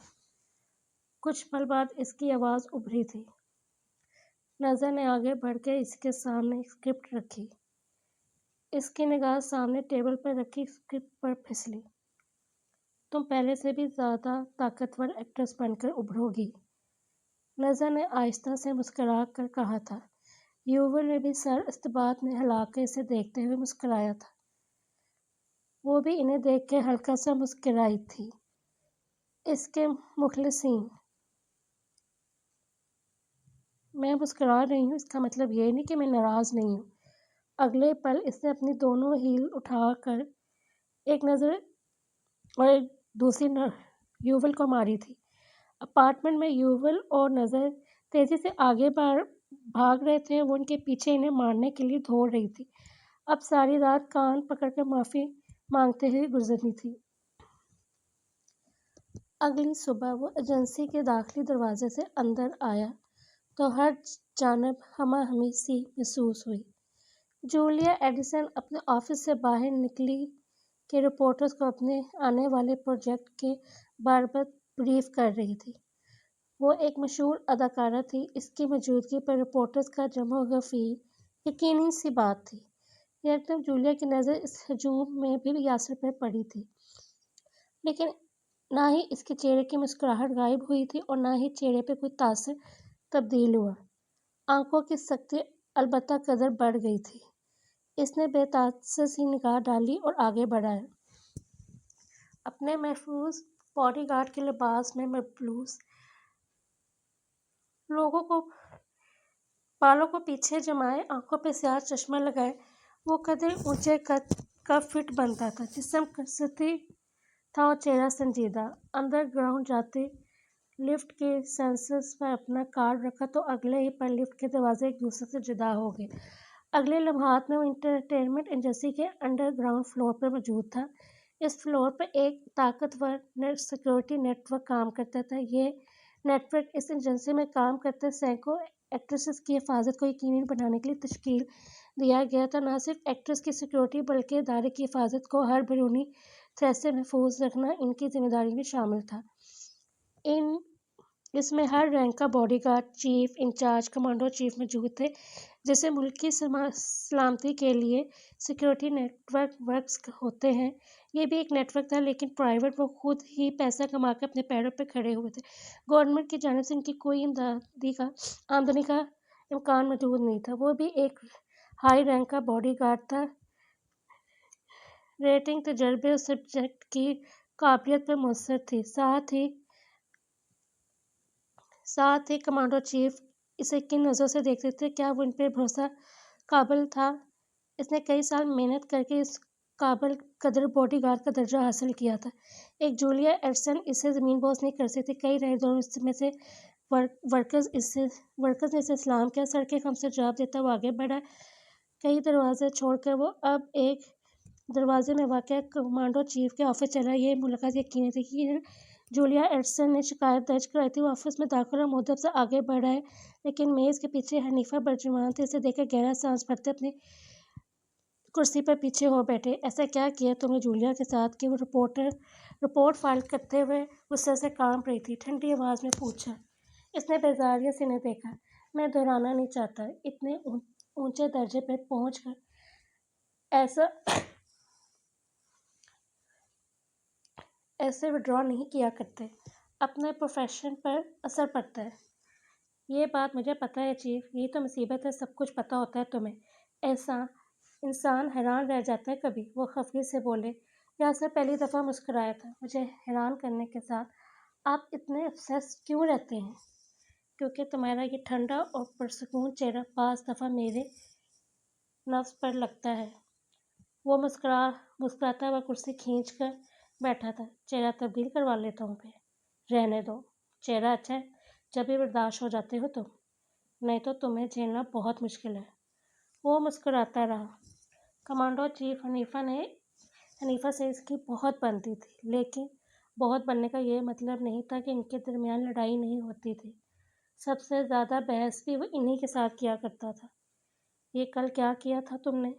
[SPEAKER 1] کچھ پل بعد اس کی آواز ابھری تھی۔ نظر نے آگے بڑھ کے اس کے سامنے ایک اسکرپٹ رکھی۔ اس کی نگاہ سامنے ٹیبل پر رکھی اسکرپٹ پر پھسلی۔ تم پہلے سے بھی زیادہ طاقتور ایکٹریس بن کر ابھرو گی، نظر نے آہستہ سے مسکرا کر کہا تھا۔ یوول نے بھی سر استباط میں ہلا کے اسے دیکھتے ہوئے مسکرایا تھا۔ وہ بھی انہیں دیکھ کے ہلکا سا مسکرائی تھی۔ اس کے مخلصین، میں مسکرا رہی ہوں اس کا مطلب یہ نہیں کہ میں ناراض نہیں ہوں۔ اگلے پل اس نے اپنی دونوں ہیل اٹھا کر ایک نظر اور ایک دوسری یوول کو ماری تھی۔ اپارٹمنٹ میں یوول اور نظر تیزی سے آگے بھاگ رہے تھے، وہ ان کے پیچھے انہیں مارنے کے لیے دوڑ رہی تھی۔ اب ساری رات کان پکڑ کر معافی مانگتے ہوئے گزرنی تھی۔ اگلی صبح وہ ایجنسی کے داخلی دروازے سے اندر آیا تو ہر جانب ہما ہمی سی محسوس ہوئی۔ جولیا ایڈیسن اپنے آفس سے باہر نکلی کہ رپورٹرز کو اپنے آنے والے پروجیکٹ کے باربط بریف کر رہی تھی۔ وہ ایک مشہور اداکارہ تھی، اس کی موجودگی پر رپورٹرز کا جم و غفیر یقینی سی بات تھی۔ یکدم جولیا کی نظر اس ہجوم میں بھی یاسر پر پڑی تھی، لیکن نہ ہی اس کے چہرے کی مسکراہٹ غائب ہوئی تھی اور نہ ہی چہرے پہ کوئی تاثر تبدیل ہوا۔ آنکھوں کی سختی البتہ قدر بڑھ گئی تھی۔ اس نے بے تاثر سی نگاہ ڈالی اور آگے بڑھایا۔ اپنے محفوظ باڈی گارڈ کے لباس میں ملبوس، بالوں کو پیچھے جمائے، آنکھوں پہ سیاہ چشمہ لگائے، وہ قدر اونچے قد کا فٹ بنتا تھا۔ جسم کثرتی تھا اور چہرہ سنجیدہ۔ انڈر گراؤنڈ جاتے لفٹ کے سینسرز پر اپنا کارڈ رکھا تو اگلے ہی پل لفٹ کے دروازے ایک دوسرے سے جدا ہو گئے۔ اگلے لمحات میں وہ انٹرٹینمنٹ ایجنسی کے انڈر گراؤنڈ فلور پر موجود تھا۔ اس فلور پر ایک طاقتور سیکیورٹی نیٹ ورک کام کرتا تھا۔ یہ نیٹ ورک اس ایجنسی میں کام کرتے سینکڑوں ایکٹریسز کی حفاظت کو یقینی بنانے کے لیے تشکیل دیا گیا تھا۔ نہ صرف ایکٹریس کی سیکیورٹی بلکہ ادارے کی حفاظت کو ہر بیرونی تھریٹ سے محفوظ رکھنا ان کی ذمہ داری میں شامل تھا۔ اس میں ہر رینک کا bodyguard, chief incharge, commando chief موجود تھے۔ جیسے ملک کی سلامتی کے لیے سیکیورٹی نیٹ ورکس ہوتے ہیں، یہ بھی ایک نیٹ ورک تھا، لیکن پرائیویٹ۔ وہ خود ہی پیسہ کما کے اپنے پیروں پہ کھڑے ہوئے تھے۔ گورنمنٹ کی جانب سے ان کی کوئی آمدنی کا امکان موجود نہیں تھا۔ وہ بھی ایک ہائی رینک کا باڈی گارڈ تھا۔ ریٹنگ تجربے اور سبجیکٹ کی قابلیت پر منحصر تھی۔ ساتھ ہی کمانڈو چیف اسے کن نظروں سے دیکھتے تھے، کیا وہ ان پر بھروسہ قابل تھا؟ اس نے کئی سال محنت کر کے اس قابل قدر باڈی گارڈ کا درجہ حاصل کیا تھا۔ ایک جولیا ایڈیسن اسے زمین بوس نہیں کر سکتی۔ کئی رہزوروں میں سے ورکرز نے اسے سلام کیا، سر کے خم سے جواب دیتا وہ آگے بڑھا۔ کئی دروازے چھوڑ کر وہ اب ایک دروازے میں واقع کمانڈو چیف کے آفس چلا۔ یہ ملاقات یقینی تھی کہ جولیا ایڈسن نے شکایت درج کرائی تھی۔ وہ آفس میں داخل اور مدت سے آگے بڑھ رہا ہے، لیکن میز کے پیچھے حنیفہ برجمان تھے۔ اسے دیکھ کر گہرا سانس بھرتے اپنی کرسی پر پیچھے ہو بیٹھے۔ ایسا کیا کیا تم نے جولیا کے ساتھ کہ وہ رپورٹ فائل کرتے ہوئے غصے سے کانپ رہی تھی؟ ٹھنڈی آواز میں پوچھا۔ اس نے بیزاریت سے انہیں دیکھا۔ میں دہرانا نہیں چاہتا، اتنے اونچے درجے پر پہنچ کر ایسے وڈرا نہیں کیا کرتے۔ اپنے پروفیشن پر اثر پڑتا ہے۔ یہ بات مجھے پتہ ہے چیف، یہی تو مصیبت ہے، سب کچھ پتہ ہوتا ہے تمہیں۔ ایسا انسان حیران رہ جاتا ہے کبھی، وہ خفگی سے بولے۔ یاسر پہلی دفعہ مسکرایا تھا۔ مجھے حیران کرنے کے ساتھ آپ اتنے obsessed کیوں رہتے ہیں؟ کیونکہ تمہارا یہ ٹھنڈا اور پرسکون چہرہ بعض دفعہ میرے نفس پر لگتا ہے۔ وہ مسکراتا ہوا کرسی کھینچ کر بیٹھا تھا۔ چہرہ تبدیل کروا لیتا ہوں پھر؟ رہنے دو، چہرہ اچھا ہے جب بھی برداشت ہو جاتے ہو تم، نہیں تو تمہیں جھیلنا بہت مشکل ہے۔ وہ مسکراتا رہا۔ کمانڈو چیف حنیفہ سے اس کی بہت بنتی تھی، لیکن بہت بننے کا یہ مطلب نہیں تھا کہ ان کے درمیان لڑائی نہیں ہوتی تھی۔ سب سے زیادہ بحث بھی وہ انہی کے ساتھ کیا کرتا تھا۔ یہ کل کیا کیا تھا تم نے؟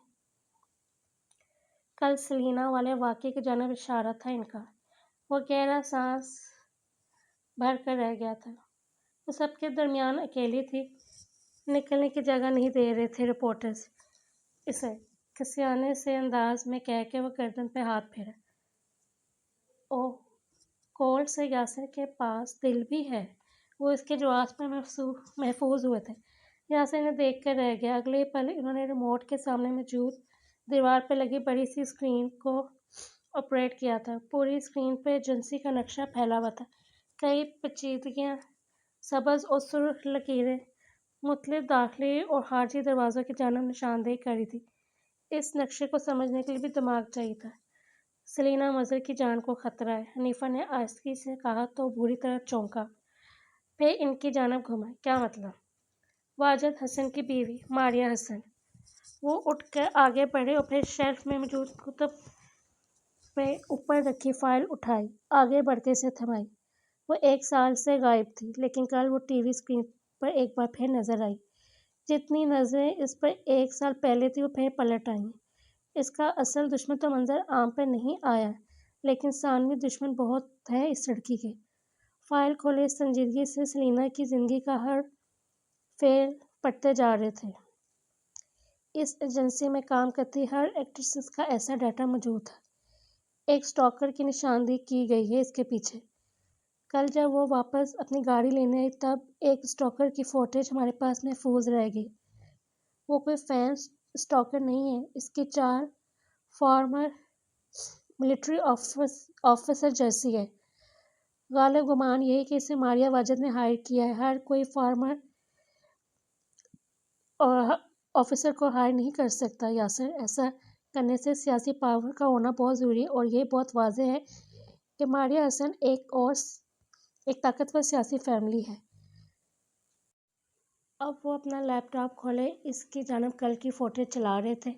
[SPEAKER 1] کل سلینا والے واقعے کی جانب اشارہ تھا ان کا۔ وہ گہرا سانس بھر کر رہ گیا تھا۔ وہ سب کے درمیان اکیلی تھی، نکلنے کی جگہ نہیں دے رہے تھے رپورٹرز اسے، کسیانے سے انداز میں کہہ کے وہ گردن پہ ہاتھ پھیرا۔ اوہ، کولڈ سے یاسر کے پاس دل بھی ہے۔ وہ اس کے جواز پر محفوظ ہوئے تھے۔ یاسر انہیں دیکھ کر رہ گیا۔ اگلے ہی پل انہوں نے ریموٹ کے سامنے موجود دیوار پہ لگی بڑی سی اسکرین کو آپریٹ کیا تھا۔ پوری اسکرین پہ ایجنسی کا نقشہ پھیلا ہوا تھا۔ کئی پیچیدگیاں، سبز اور سرخ لکیریں مختلف داخلی اور خارجی دروازوں کی جانب نشاندہی کر رہی تھی۔ اس نقشے کو سمجھنے کے لیے بھی دماغ چاہیے تھا۔ سلینا مظہر کی جان کو خطرہ ہے، حنیفہ نے آہستگی سے کہا تو بری طرح چونکا۔ پھر ان کی جانب گھوما۔ کیا مطلب؟ واجد حسن کی بیوی ماریہ حسن۔ وہ اٹھ کر آگے بڑھے اور پھر شیلف میں موجود کتب پہ اوپر رکھی فائل اٹھائی، آگے بڑھ کے اسے تھمائی۔ وہ 1 سال سے غائب تھی، لیکن کل وہ ٹی وی اسکرین پر ایک بار پھر نظر آئی۔ جتنی نظریں اس پر 1 سال پہلے تھی وہ پھر پلٹ آئیں۔ اس کا اصل دشمن تو منظر عام پر نہیں آیا، لیکن ثانوی دشمن بہت ہے اس لڑکی کے۔ فائل کھولے اس سنجیدگی سے سلینا کی زندگی کا ہر فعل پڑھتے جا رہے تھے۔ اس ایجنسی میں کام کرتی ہر ایکٹریس کا ایسا ڈیٹا موجود تھا۔ ایک سٹاکر کی نشاندہی کی گئی ہے اس کے پیچھے۔ کل جب وہ واپس اپنی گاڑی لینے آئی تب ایک سٹاکر کی فوٹیج ہمارے پاس محفوظ رہ گئی۔ وہ کوئی فین سٹاکر نہیں ہے، اس کی 4 فارمر ملٹری آفیسر جیسی ہے۔ غالب گمان یہ ہے کہ اسے ماریہ واجد نے ہائر کیا ہے۔ ہر کوئی فارمر آفیسر کو ہائر نہیں کر سکتا یاسر۔ ایسا کرنے سے سیاسی پاور کا ہونا بہت ضروری ہے، اور یہ بہت واضح ہے کہ ماریہ حسن ایک طاقتور سیاسی فیملی ہے۔ اب وہ اپنا لیپ ٹاپ کھولے اس کی جانب کل کی فوٹیج چلا رہے تھے۔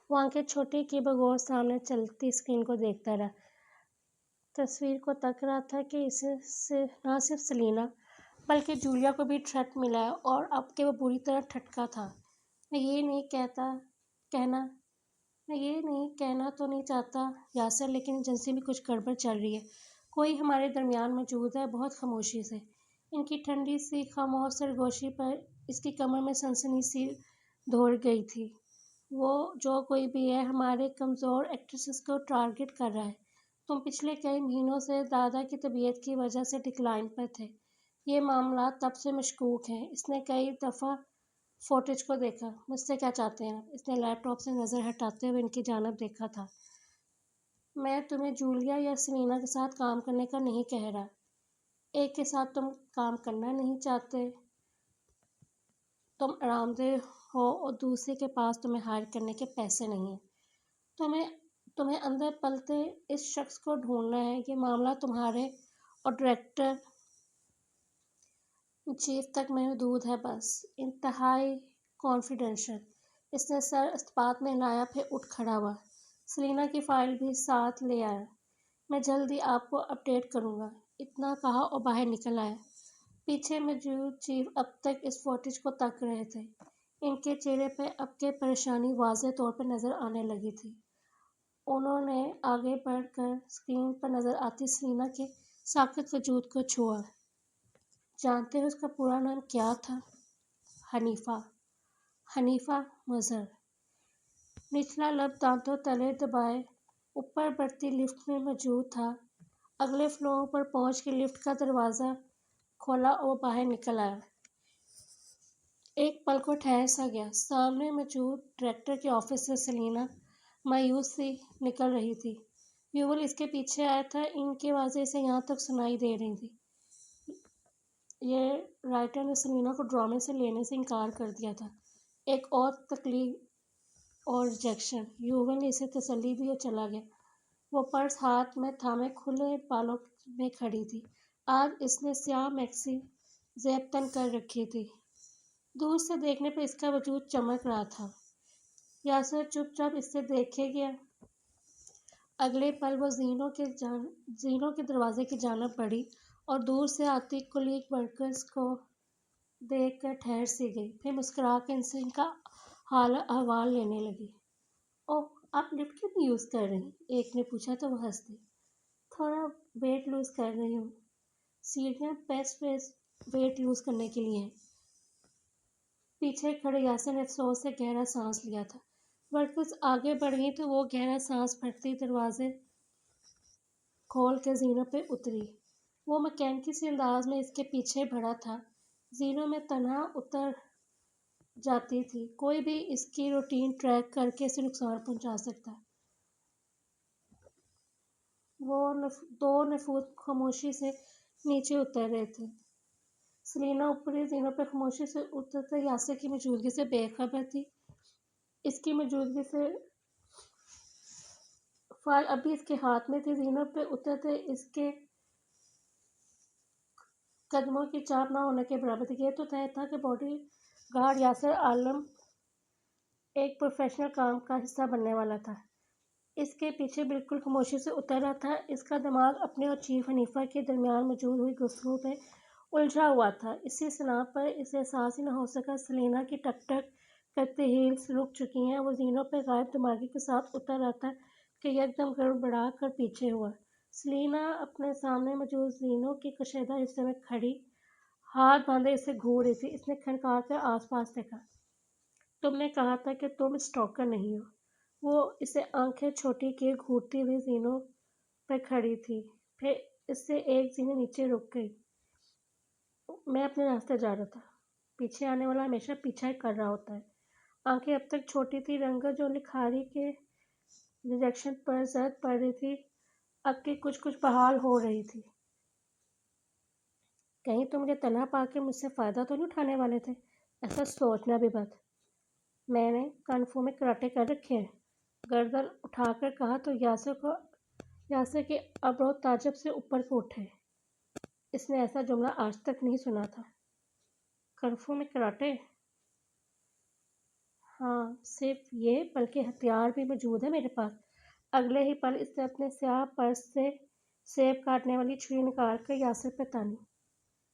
[SPEAKER 1] وہ آنکھیں چھوٹی کی بغور سامنے چلتی اسکرین کو دیکھتا رہا، تصویر کو تک رہا تھا کہ اسے نہ صرف سلینا بلکہ جولیا کو بھی تھریٹ ملا ہے، اور اب کہ وہ بری طرح ٹھٹکا تھا۔ میں یہ نہیں کہنا تو نہیں چاہتا یاسر، لیکن ایجنسی میں کچھ گڑبڑ چل رہی ہے۔ کوئی ہمارے درمیان موجود ہے۔ بہت خاموشی سے ان کی ٹھنڈی سی خاموش سرگوشی پر اس کی کمر میں سنسنی سی دوڑ گئی تھی۔ وہ جو کوئی بھی ہے ہمارے کمزور ایکٹریسز کو ٹارگٹ کر رہا ہے۔ تم پچھلے کئی مہینوں سے دادا کی طبیعت کی وجہ سے ڈکلائن پر تھے۔ یہ معاملات تب سے مشکوک ہیں۔ اس نے کئی دفعہ فوٹیج کو دیکھا۔ مجھ سے کیا چاہتے ہیں آپ؟ اس نے لیپ ٹاپ سے نظر ہٹاتے ہوئے ان کی جانب دیکھا تھا۔ میں تمہیں جولیا یا سلینا کے ساتھ کام کرنے کا نہیں کہہ رہا۔ ایک کے ساتھ تم کام کرنا نہیں چاہتے، تم آرام دہ ہو، اور دوسرے کے پاس تمہیں ہائر کرنے کے پیسے نہیں ہیں۔ تمہیں اندر پلتے اس شخص کو ڈھونڈنا ہے۔ یہ معاملہ تمہارے اور ڈائریکٹر چیف تک محدود ہے، بس۔ انتہائی کانفیڈینشیل۔ اس نے سر اسپات میں ہلایا، پھر اٹھ کھڑا ہوا۔ سلینا کی فائل بھی ساتھ لے آیا۔ میں جلد ہی آپ کو اپ ڈیٹ کروں گا۔ اتنا کہا اور باہر نکل آیا۔ پیچھے موجود چیف اب تک اس فوٹیج کو تک رہے تھے۔ ان کے چہرے پہ اب کے پریشانی واضح طور پر نظر آنے لگی تھی۔ انہوں نے آگے بڑھ کر اسکرین پر نظر آتی سلینا کے ساکت وجود کو چھوا۔ جانتے ہو اس کا پورا نام کیا تھا؟ حنیفہ۔ حنیفہ مظہر۔ نچلا لب دانتوں تلے دبائے اوپر بڑھتی لفٹ میں موجود تھا۔ اگلے فلور پر پہنچ کے لفٹ کا دروازہ کھولا اور وہ باہر نکل آیا۔ ایک پل کو ٹھہر سا گیا۔ سامنے موجود ڈائریکٹر کے آفس سے سلینا مایوس سی نکل رہی تھی۔ یوول اس کے پیچھے آیا تھا۔ ان کی آوازیں اسے یہاں تک سنائی دے رہی تھیں۔ یہ رائٹر نے سلینا کو ڈرامے سے لینے سے انکار کر دیا تھا۔ ایک اور تکلیف اور ریجیکشن۔ یوول نے اسے تسلی دی اور چلا گیا۔ وہ پرس ہاتھ میں تھامے کھلے بالوں میں کھڑی تھی۔ آج اس نے سیاہ میکسی زیب تن کر رکھی تھی۔ دور سے دیکھنے پر اس کا وجود چمک رہا تھا۔ یاسر چپ چاپ اسے دیکھے گیا۔ اگلے پل وہ زینوں کے دروازے کی جانب بڑھی اور دور سے آتی کلیگ ورکرز کو دیکھ کر ٹھہر سی گئی۔ پھر مسکرا کر ان سے ان کا حال احوال لینے لگی۔ اوہ، آپ لفٹ کیوں نہیں یوز کر رہی؟ ایک نے پوچھا تو وہ ہنس دی۔ تھوڑا ویٹ لوز کر رہی ہوں۔ سیڑھیاں بیسٹ ویٹ لوز کرنے کے لیے ہیں۔ پیچھے کھڑے یاسر نے افسوس سے گہرا سانس لیا تھا۔ ورکرز آگے بڑھ گئی تو وہ گہرا سانس بھرتی دروازے کھول کے زینوں پہ اتری۔ وہ میکینکی سے انداز میں اس کے پیچھے بڑھا تھا۔ زینوں میں تنہا اتر جاتی تھی۔ کوئی بھی اس کی روٹین ٹریک کر کے اسے نقصان پہنچا سکتا۔ وہ دو نفوذ خاموشی سے نیچے اتر رہے تھے۔ سلینا اوپری زینوں پہ خاموشی سے اترتے یاسر کی موجودگی سے بے خبر تھی۔ اس کی موجودگی سے فائل اب بھی اس کے ہاتھ میں تھی۔ زینوں پہ اترتے اس کے قدموں کی چاپ نہ ہونے کے برابر تھی۔ یہ تو طے تھا کہ باڈی گارڈ یاسر عالم ایک پروفیشنل کام کا حصہ بننے والا تھا۔ اس کے پیچھے بالکل خاموشی سے اتر رہا تھا۔ اس کا دماغ اپنے اور چیف حنیفہ کے درمیان موجود ہوئی گفتگو میں الجھا ہوا تھا۔ اسی سنا پر اسے احساس ہی نہ ہو سکا سلینا کی ٹک ٹک کرتی ہیلز رک چکی ہیں۔ وہ زینوں پہ غائب دماغی کے ساتھ اتر رہا تھا کہ یکدم گڑبڑا کر پیچھے ہوا۔ سلینا اپنے سامنے موجود زینوں کے کشیدہ حصے میں کھڑی ہاتھ باندھے اسے گھور رہی تھی۔ اس نے کھنکا کر آس پاس دیکھا۔ تم نے کہا تھا کہ تم اسٹاکر نہیں ہو۔ وہ اسے آنکھیں چھوٹی کیے گھورتی ہوئی زینوں پہ کھڑی تھی۔ پھر اس سے ایک زینہ نیچے رک گئی۔ میں اپنے راستے جا رہا تھا۔ پیچھے آنے والا ہمیشہ پیچھا ہی کر رہا ہوتا ہے۔ آنکھیں اب تک چھوٹی تھی۔ رنگت جو لکھاری کے ریجیکشن پر زرد پڑ رہی تھی اب کی کچھ بحال ہو رہی تھی۔ کہیں تم مجھے تنہا پا کے مجھ سے فائدہ تو نہیں اٹھانے والے تھے؟ ایسا سوچنا بھی بد۔ میں نے کنفو میں کراٹے کر رکھے ہیں۔ گردن اٹھا کر کہا تو یاسر کے ابرو تعجب سے اوپر کو اٹھے۔ اس نے ایسا جملہ آج تک نہیں سنا تھا۔ کنفو میں کراٹے؟ ہاں، صرف یہ بلکہ ہتھیار بھی موجود ہے میرے پاس۔ اگلے ہی پل اس نے اپنے سیاہ پرس سے سیب کاٹنے والی چھری نکال کر یاسر پہ تانی۔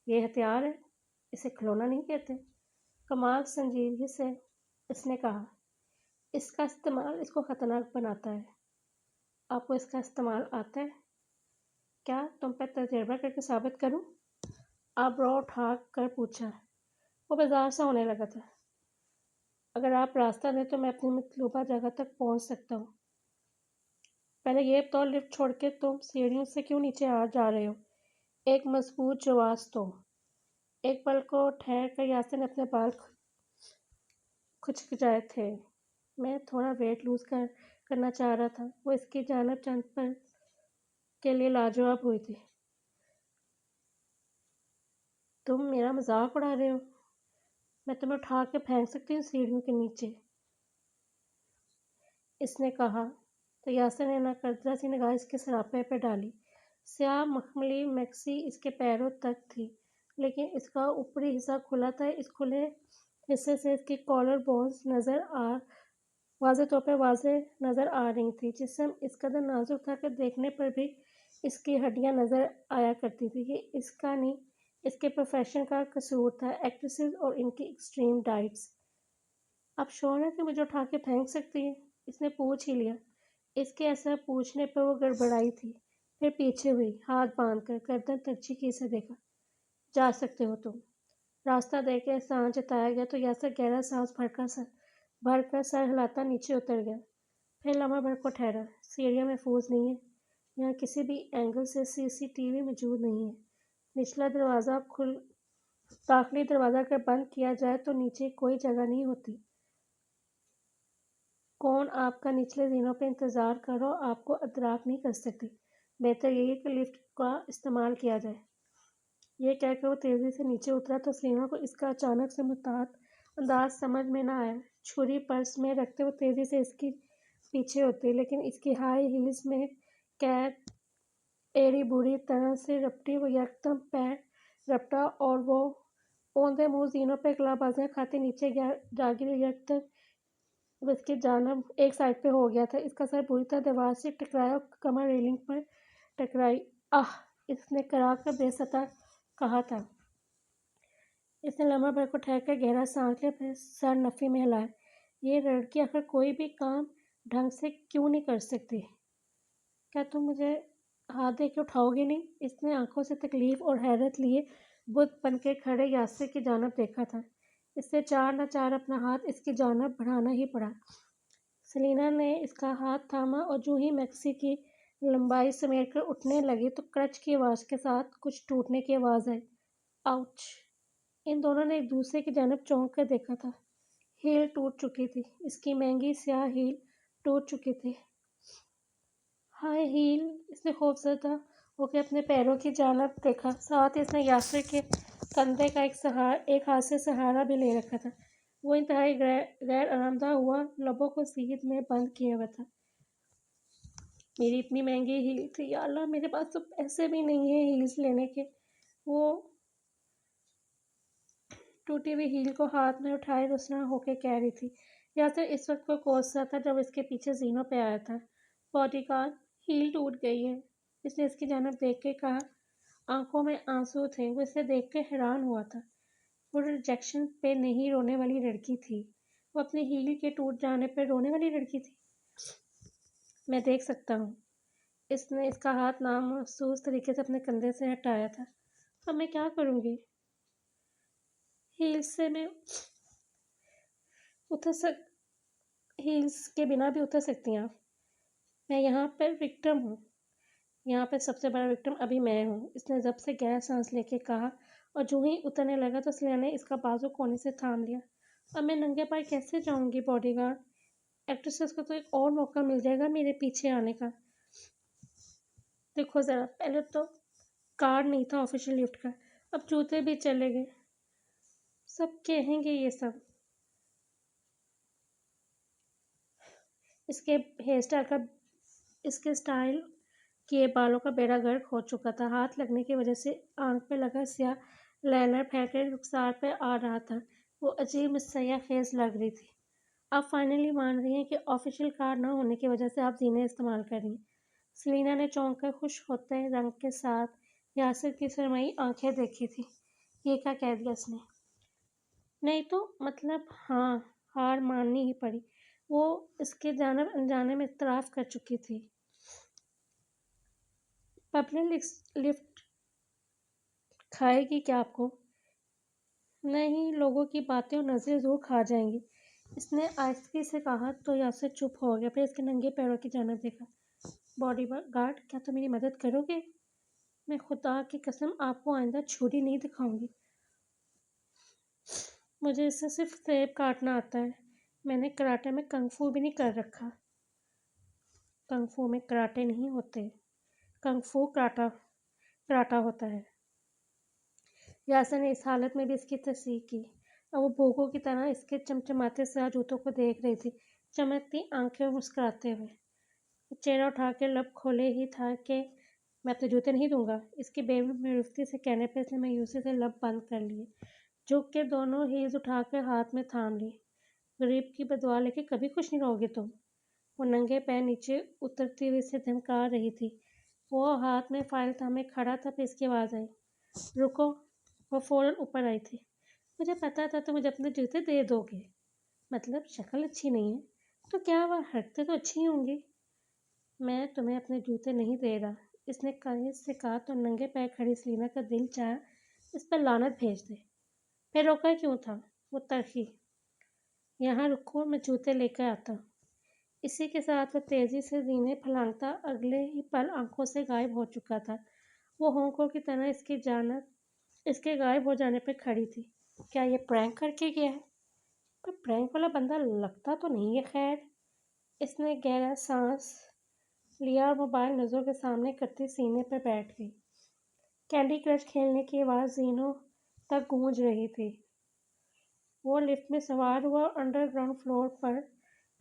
[SPEAKER 1] یہ ہتھیار ہے، اسے کھلونا نہیں کہتے۔ کمال سنجیدگی سے اس نے کہا۔ اس کا استعمال اس کو خطرناک بناتا ہے۔ آپ کو اس کا استعمال آتا ہے؟ کیا تم پہ تجربہ کر کے ثابت کروں؟ ابرو اٹھا کر پوچھا۔ وہ بیزار سا ہونے لگا تھا۔ اگر آپ راستہ دیں تو میں اپنی مطلوبہ جگہ تک پہنچ سکتا ہوں۔ پہلے یہ بتاؤ لفٹ چھوڑ کے تم سیڑھیوں سے کیوں نیچے جا رہے ہو؟ ایک مضبوط جواز تو۔ ایک پل کو ٹھہر کر یاسر نے اپنے بال کھچکچائے تھے۔ میں تھوڑا ویٹ لوز کرنا چاہ رہا تھا۔ وہ اس کی جانب چند پل کے لیے لاجواب ہوئی تھی۔ تم میرا مذاق اڑا رہے ہو؟ میں تمہیں اٹھا کے پھینک سکتی ہوں سیڑھیوں کے نیچے، اس نے کہا تو یاسر نے ناقدرہ سی نگاہ اس کے سراپے پہ ڈالی۔ سیاہ مخملی میکسی اس کے پیروں تک تھی لیکن اس کا اوپری حصہ کھلا تھا۔ اس کھلے حصے سے اس کی کالر بونز واضح طور پر واضح نظر آ رہی تھی۔ جسم اس قدر نازک تھا کہ دیکھنے پر بھی اس کی ہڈیاں نظر آیا کرتی تھی۔ یہ اس کا نہیں، اس کے پروفیشن کا قصور تھا، ایکٹریسز اور ان کی ایکسٹریم ڈائٹس۔ آپ شور ہے کہ مجھے اٹھا کے پھینک سکتی ہے؟ اس نے پوچھ ہی لیا۔ اس کے ایسا پوچھنے پر وہ گڑبڑائی تھی، پھر پیچھے ہوئی، ہاتھ باندھ کر گردن ترچھی کی سے دیکھا۔ جا سکتے ہو تم۔ راستہ دے کے احسان جتایا گیا تو یاسر گہرا سانس بھر کر سر ہلاتا نیچے اتر گیا۔ پھر لمحہ بھر کو ٹھہرا۔ سیڑھیاں محفوظ نہیں ہیں، یہاں کسی بھی اینگل سے CCTV موجود نہیں ہے۔ نچلا دروازہ داخلی دروازہ اگر بند کیا جائے تو نیچے کوئی جگہ نہیں ہوتی۔ کون آپ کا نچلے زینوں پہ انتظار کرو آپ کو ادراک نہیں کر سکتی۔ بہتر یہی ہے کہ لفٹ کا استعمال کیا جائے۔ یہ کہہ کر وہ تیزی سے نیچے اترا تو سلیما کو اس کا اچانک سے محتاط انداز سمجھ میں نہ آیا۔ چھری پرس میں رکھتے وہ تیزی سے اس کی پیچھے ہوتی، لیکن اس کی ہائی ہیلز میں قید ایڑی بری طرح سے رپٹی، وہ یکدم پیر رپٹا اور وہ اوندھے منہ زینوں پہ گلابازیاں کھاتے نیچے جا گری۔ یکدم وہ اس کی جانب ایک سائڈ پہ ہو گیا تھا۔ اس کا سر بری طرح دیوار سے ٹکرایا اور کمر ریلنگ پر ٹکرائی۔ آہ! اس نے کرا کر بے صدا کہا تھا۔ اس نے لمحہ بھر کو ٹھہر کر گہرا سانس لیا، پھر سر نفی میں ہلایا۔ یہ لڑکی آخر کوئی بھی کام ڈھنگ سے کیوں نہیں کر سکتی؟ کیا تم مجھے ہاتھ دے کے اٹھاؤ گے نہیں؟ اس نے آنکھوں سے تکلیف اور حیرت لیے بت بن کے کھڑے یاسر کی جانب دیکھا تھا۔ اس سے چار نہ چار اپنا ہاتھ اس کی جانب بڑھانا ہی پڑا۔ سلینا نے اس کا ہاتھ تھاما اور جو ہی میکسی کی لمبائی سمیٹ کر اٹھنے لگی تو کرچ کی آواز کے ساتھ کچھ ٹوٹنے کی آواز آئی۔ آؤچ! ان دونوں نے ایک دوسرے کی جانب چونک کر دیکھا تھا۔ ہیل ٹوٹ چکی تھی، اس کی مہنگی سیاہ ہیل ٹوٹ چکی تھی۔ ہائے ہیل! اس نے خوفزدہ ہو کے اپنے پیروں کی جانب دیکھا، ساتھ ہی اس نے یاسر کے کندھے کا ایک ہاتھ سے سہارا بھی لے رکھا تھا۔ وہ انتہائی غیر آرامدہ ہوا، لبوں کو سیدھ میں بند کیے ہوا تھا۔ میری اتنی مہنگی ہیل تھی، یا اللہ میرے پاس تو پیسے بھی نہیں ہیں ہیلز لینے کے۔ وہ ٹوٹی ہوئی ہیل کو ہاتھ میں اٹھائے رسنا ہو کے کہہ رہی تھی۔ یاسر اس وقت کو کوستا تھا جب اس کے پیچھے زینوں پہ آیا تھا۔ باڈی گارڈ، ہیل ٹوٹ گئی ہے، اس نے اس کی جانب دیکھ کے کہا۔ آنکھوں میں آنسو تھے، وہ اسے دیکھ کے حیران ہوا تھا۔ وہ ریجیکشن پہ نہیں رونے والی لڑکی تھی، وہ اپنی ہیل کے ٹوٹ جانے پہ رونے والی لڑکی تھی۔ میں دیکھ سکتا ہوں۔ اس نے اس کا ہاتھ نامحسوس طریقے سے اپنے کندھے سے ہٹایا تھا۔ اب میں کیا کروں گی؟ ہیلز کے بنا بھی اتر سکتی ہیں آپ۔ میں یہاں پر وکٹم ہوں، یہاں پر سب سے بڑا وکٹم ابھی میں ہوں، اس نے ضبط سے گہرا سانس لے کے کہا، اور جو ہی اترنے لگا تو سلینا نے اس کا بازو کونے سے تھام لیا۔ اب میں ننگے پائے کیسے جاؤں گی باڈی گارڈ؟ ایکٹریسز کو تو ایک اور موقع مل جائے گا میرے پیچھے آنے کا۔ دیکھو ذرا، پہلے تو کارڈ نہیں تھا آفیشیل لفٹ کا، اب جوتے بھی چلے گئے۔ سب کہیں گے یہ سب۔ اس کے سٹائل کیے بالوں کا بیڑا غرق ہو چکا تھا، ہاتھ لگنے کی وجہ سے آنکھ پہ لگا سیاہ لائنر پھیل کر رخسار پہ آ رہا تھا۔ وہ عجیب مسیح خیز لگ رہی تھی۔ آپ فائنلی مان رہی ہیں کہ آفیشیل کارڈ نہ ہونے کی وجہ سے آپ زینے استعمال کر رہی ہیں؟ سلینا نے چونک کر خوش ہوتے رنگ کے ساتھ یاسر کی سرمئی آنکھیں دیکھی تھی۔ یہ کیا کہہ دیا اس نے؟ نہیں تو مطلب ہاں، ہار ماننی ہی پڑی۔ وہ اس کی جانب انجانے میں اعتراف کر چکی تھی۔ پبلک لفٹ کھائے گی کیا آپ کو؟ نہیں، لوگوں کی باتیں اور نظریں ضرور کھا جائیں گی، اس نے آہستگی سے کہا تو یاسر چپ ہو گیا، پھر اس کے ننگے پیروں کی جانب دیکھا۔ باڈی گارڈ، کیا تم میری مدد کرو گے؟ میں خدا کی قسم آپ کو آئندہ چھری نہیں دکھاؤں گی۔ مجھے اس سے صرف فریب کاٹنا آتا ہے، میں نے کراٹے میں کنگ فو بھی نہیں کر رکھا۔ کنگ فو میں کراٹے نہیں ہوتے، کنگ فو کراٹا ہوتا ہے۔ یاسر نے اس حالت میں بھی اس کی تصحیح کی، اور وہ بھوکوں کی طرح اس کے چمچماتے سیاہ جوتوں کو دیکھ رہی تھی، چمکتی آنکھیں اور مسکراتے ہوئے۔ چہرہ اٹھا کے لب کھولے ہی تھا کہ میں اپنے جوتے نہیں دوں گا۔ اس کی بے معرفتی سے کہنے پہ اس نے مایوسی سے لب بند کر لیے، جھک کے دونوں ہیلز اٹھا کر ہاتھ میں تھام لی۔ غریب کی بددعا لے کے کبھی خوش نہیں رہو گے تم؟ وہ ننگے پیر نیچے اترتی ہوئی اسے دھمکا رہی تھی۔ وہ ہاتھ میں فائل تھامے کھڑا تھا، پھر اس کی آواز آئی، رکو۔ وہ فوراً اوپر آئی تھی۔ مجھے پتا تھا تم مجھے اپنے جوتے دے دو گے۔ مطلب شکل اچھی نہیں ہے تو کیا ہوا، حرکتیں تو اچھی ہوں گی۔ میں تمہیں اپنے جوتے نہیں دے رہا۔ اس نے کنیز سے کہا تو ننگے پیر کھڑی سلینا کا دل چاہا اس پر لعنت بھیج دے۔ پھر روکا کیوں تھا؟ وہ ترخی۔ یہاں رکو، میں جوتے لے کر آتا ہوں۔ اسی کے ساتھ وہ تیزی سے زینے پھلانگتا اگلے ہی پل آنکھوں سے غائب ہو چکا تھا۔ وہ ہونکوں کی طرح اس کی جانب اس کے غائب ہو جانے پہ کھڑی تھی۔ کیا یہ پرینک کر کے گیا ہے؟ پر پرینک والا بندہ لگتا تو نہیں ہے۔ خیر، اس نے گہرا سانس لیا اور موبائل نظروں کے سامنے کرتی سینے پر بیٹھ گئی۔ کینڈی کرش کھیلنے کی آواز زینوں تک گونج رہی تھی۔ وہ لفٹ میں سوار ہوا اور انڈر گراؤنڈ فلور پر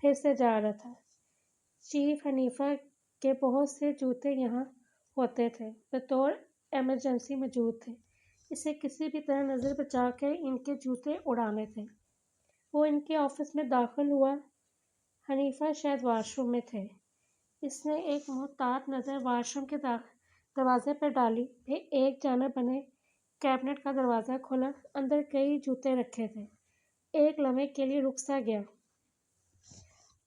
[SPEAKER 1] پھر سے جا رہا تھا۔ چیف حنیفہ کے بہت سے جوتے یہاں ہوتے تھے، بطور ایمرجنسی موجود تھے۔ اسے کسی بھی طرح نظر بچا کر ان کے جوتے اڑانے تھے۔ وہ ان کے آفس میں داخل ہوا۔ حنیفہ شاید واش روم میں تھے۔ اس نے ایک محتاط نظر واش روم کے دروازے پر ڈالی، پھر ایک جانب بنے کیبنٹ کا دروازہ کھولا۔ اندر کئی جوتے رکھے تھے۔ ایک لمحے کے لیے رک سا گیا۔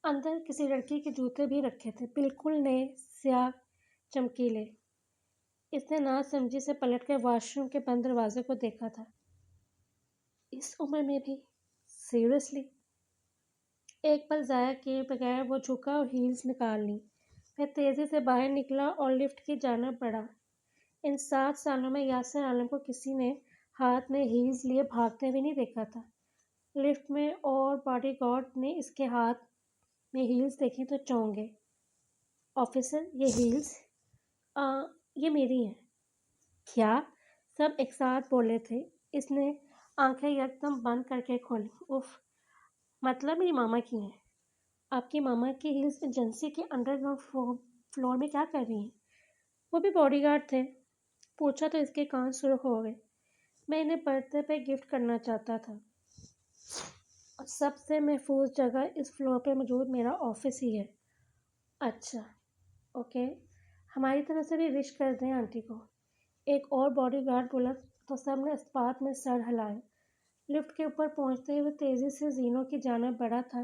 [SPEAKER 1] اندر کسی لڑکی کے جوتے بھی رکھے تھے، بالکل نئے، سیاہ، چمکیلے۔ اس نے ناسمجھی سے پلٹ کر واش روم کے بند دروازے کو دیکھا تھا۔ اس عمر میں بھی؟ سیریسلی؟ ایک پل ضائع کیے بغیر وہ جھکا اور ہیلز نکال لیں، پھر تیزی سے باہر نکلا اور لفٹ کی جانب بڑھا۔ ان 7 سالوں میں یاسر عالم کو کسی نے ہاتھ میں ہیلز لیے بھاگتے ہوئے نہیں دیکھا تھا۔ لفٹ میں اور باڈی گارڈ نے اس کے ہاتھ میں ہیلز دیکھی تو چونک گئے۔ آفیسر، یہ ہیلز؟ یہ میری ہیں۔ کیا؟ سب ایک ساتھ بولے تھے۔ اس نے آنکھیں یکدم بند کر کے کھولی۔ اف، مطلب میری ماما کی ہیں۔ آپ کی ماما کی ہیلز ایجنسی کے انڈر گراؤنڈ فلور میں کیا کر رہی ہیں؟ وہ بھی باڈی گارڈ تھے؟ پوچھا تو اس کے کان سرخ ہو گئے۔ میں انہیں برتھ ڈے پہ گفٹ کرنا چاہتا تھا، اور سب سے محفوظ جگہ اس فلور پہ موجود میرا آفس ہی ہے۔ اچھا، اوکے، ہماری طرف سے بھی وش کر دیں آنٹی کو، ایک اور باڈی گارڈ بولا تو سب نے اسپات میں سر ہلایا۔ لفٹ کے اوپر پہنچتے ہوئے تیزی سے زینوں کی جانب بڑھا تھا۔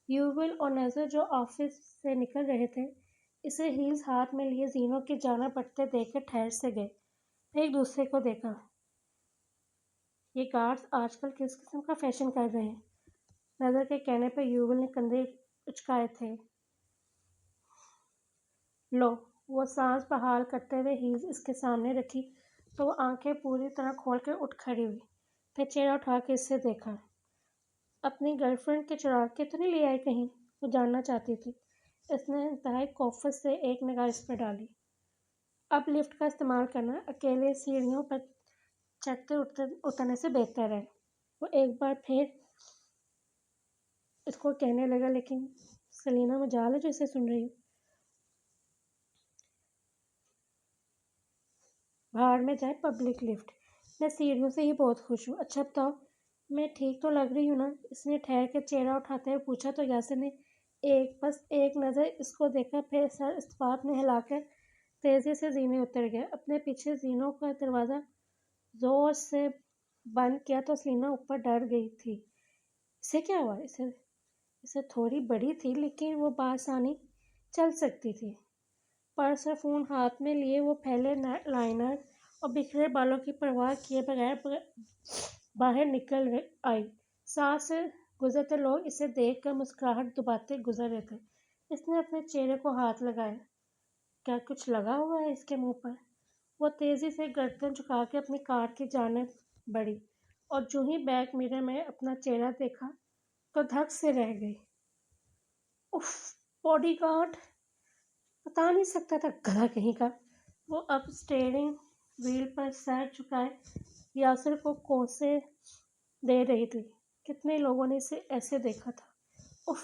[SPEAKER 1] یوول اور نظر جو آفس سے نکل رہے تھے، اسے ہیلز ہاتھ میں لیے زینوں کی جانب بڑھتے دیکھ کر ٹھہر سے گئے، پھر ایک دوسرے کو دیکھا۔ یہ گارڈز آج کل کس قسم کا فیشن کر رہے ہیں؟ نظر کے کہنے پر یوول نے کندھے اچکائے تھے۔ لو، وہ سانس بحال کرتے ہوئے ہیلز اس کے سامنے رکھی تو وہ آنکھیں پوری طرح کھول کر اٹھ کھڑی ہوئی، پھر چہرہ اٹھا کے اس سے دیکھا۔ اپنی گرل فرینڈ کے چراغ کے تو نہیں لے آئی کہیں؟ وہ جاننا چاہتی تھی۔ اس نے انتہائی کوفت سے ایک نگاہ اس پر ڈالی۔ اب لفٹ کا استعمال کرنا اکیلے سیڑھیوں پر چڑھتے اترنے سے بہتر ہے، وہ ایک بار پھر اس کو کہنے لگا، لیکن سلینا مجال ہے جو اسے سن رہی ہوں۔ بھاڑ میں جائے پبلک لفٹ، میں سیڑھیوں سے ہی بہت خوش ہوں۔ اچھا بتاؤ، میں ٹھیک تو لگ رہی ہوں نا؟ اس نے ٹھہر کے چہرہ اٹھاتے ہوئے پوچھا تو یاسر نے بس ایک نظر اس کو دیکھا، پھر سر اسپات میں ہلا کر تیزی سے زینے اتر گیا۔ اپنے پیچھے زینوں کا دروازہ زور سے بند کیا تو سلینا اوپر ڈر گئی تھی۔ اسے کیا ہوا؟ اسے تھوڑی بڑی تھی لیکن وہ بآسانی چل سکتی تھی۔ پرس اور فون ہاتھ میں لیے وہ پھیلے لائنر اور بکھرے بالوں کی پرواہ کیے بغیر باہر نکل آئی۔ ساتھ سے گزرتے لوگ اسے دیکھ کر مسکراہٹ دباتے گزر رہے تھے۔ اس نے اپنے چہرے کو ہاتھ لگایا۔ کیا کچھ لگا ہوا ہے اس کے منہ پر؟ وہ تیزی سے گردن جھکا کے اپنی کار کی جانب بڑھی، اور جو ہی بیک مرر میں اپنا چہرہ دیکھا تو دھک سے رہ گئی۔ If, body guard! بتا نہیں سکتا تھا، گدھا کہیں کا۔ وہ اب اسٹیئرنگ وہیل پر سر جھکائے یاسر کو کوسے دے رہی تھی۔ کتنے لوگوں نے اسے ایسے دیکھا تھا؟ اف!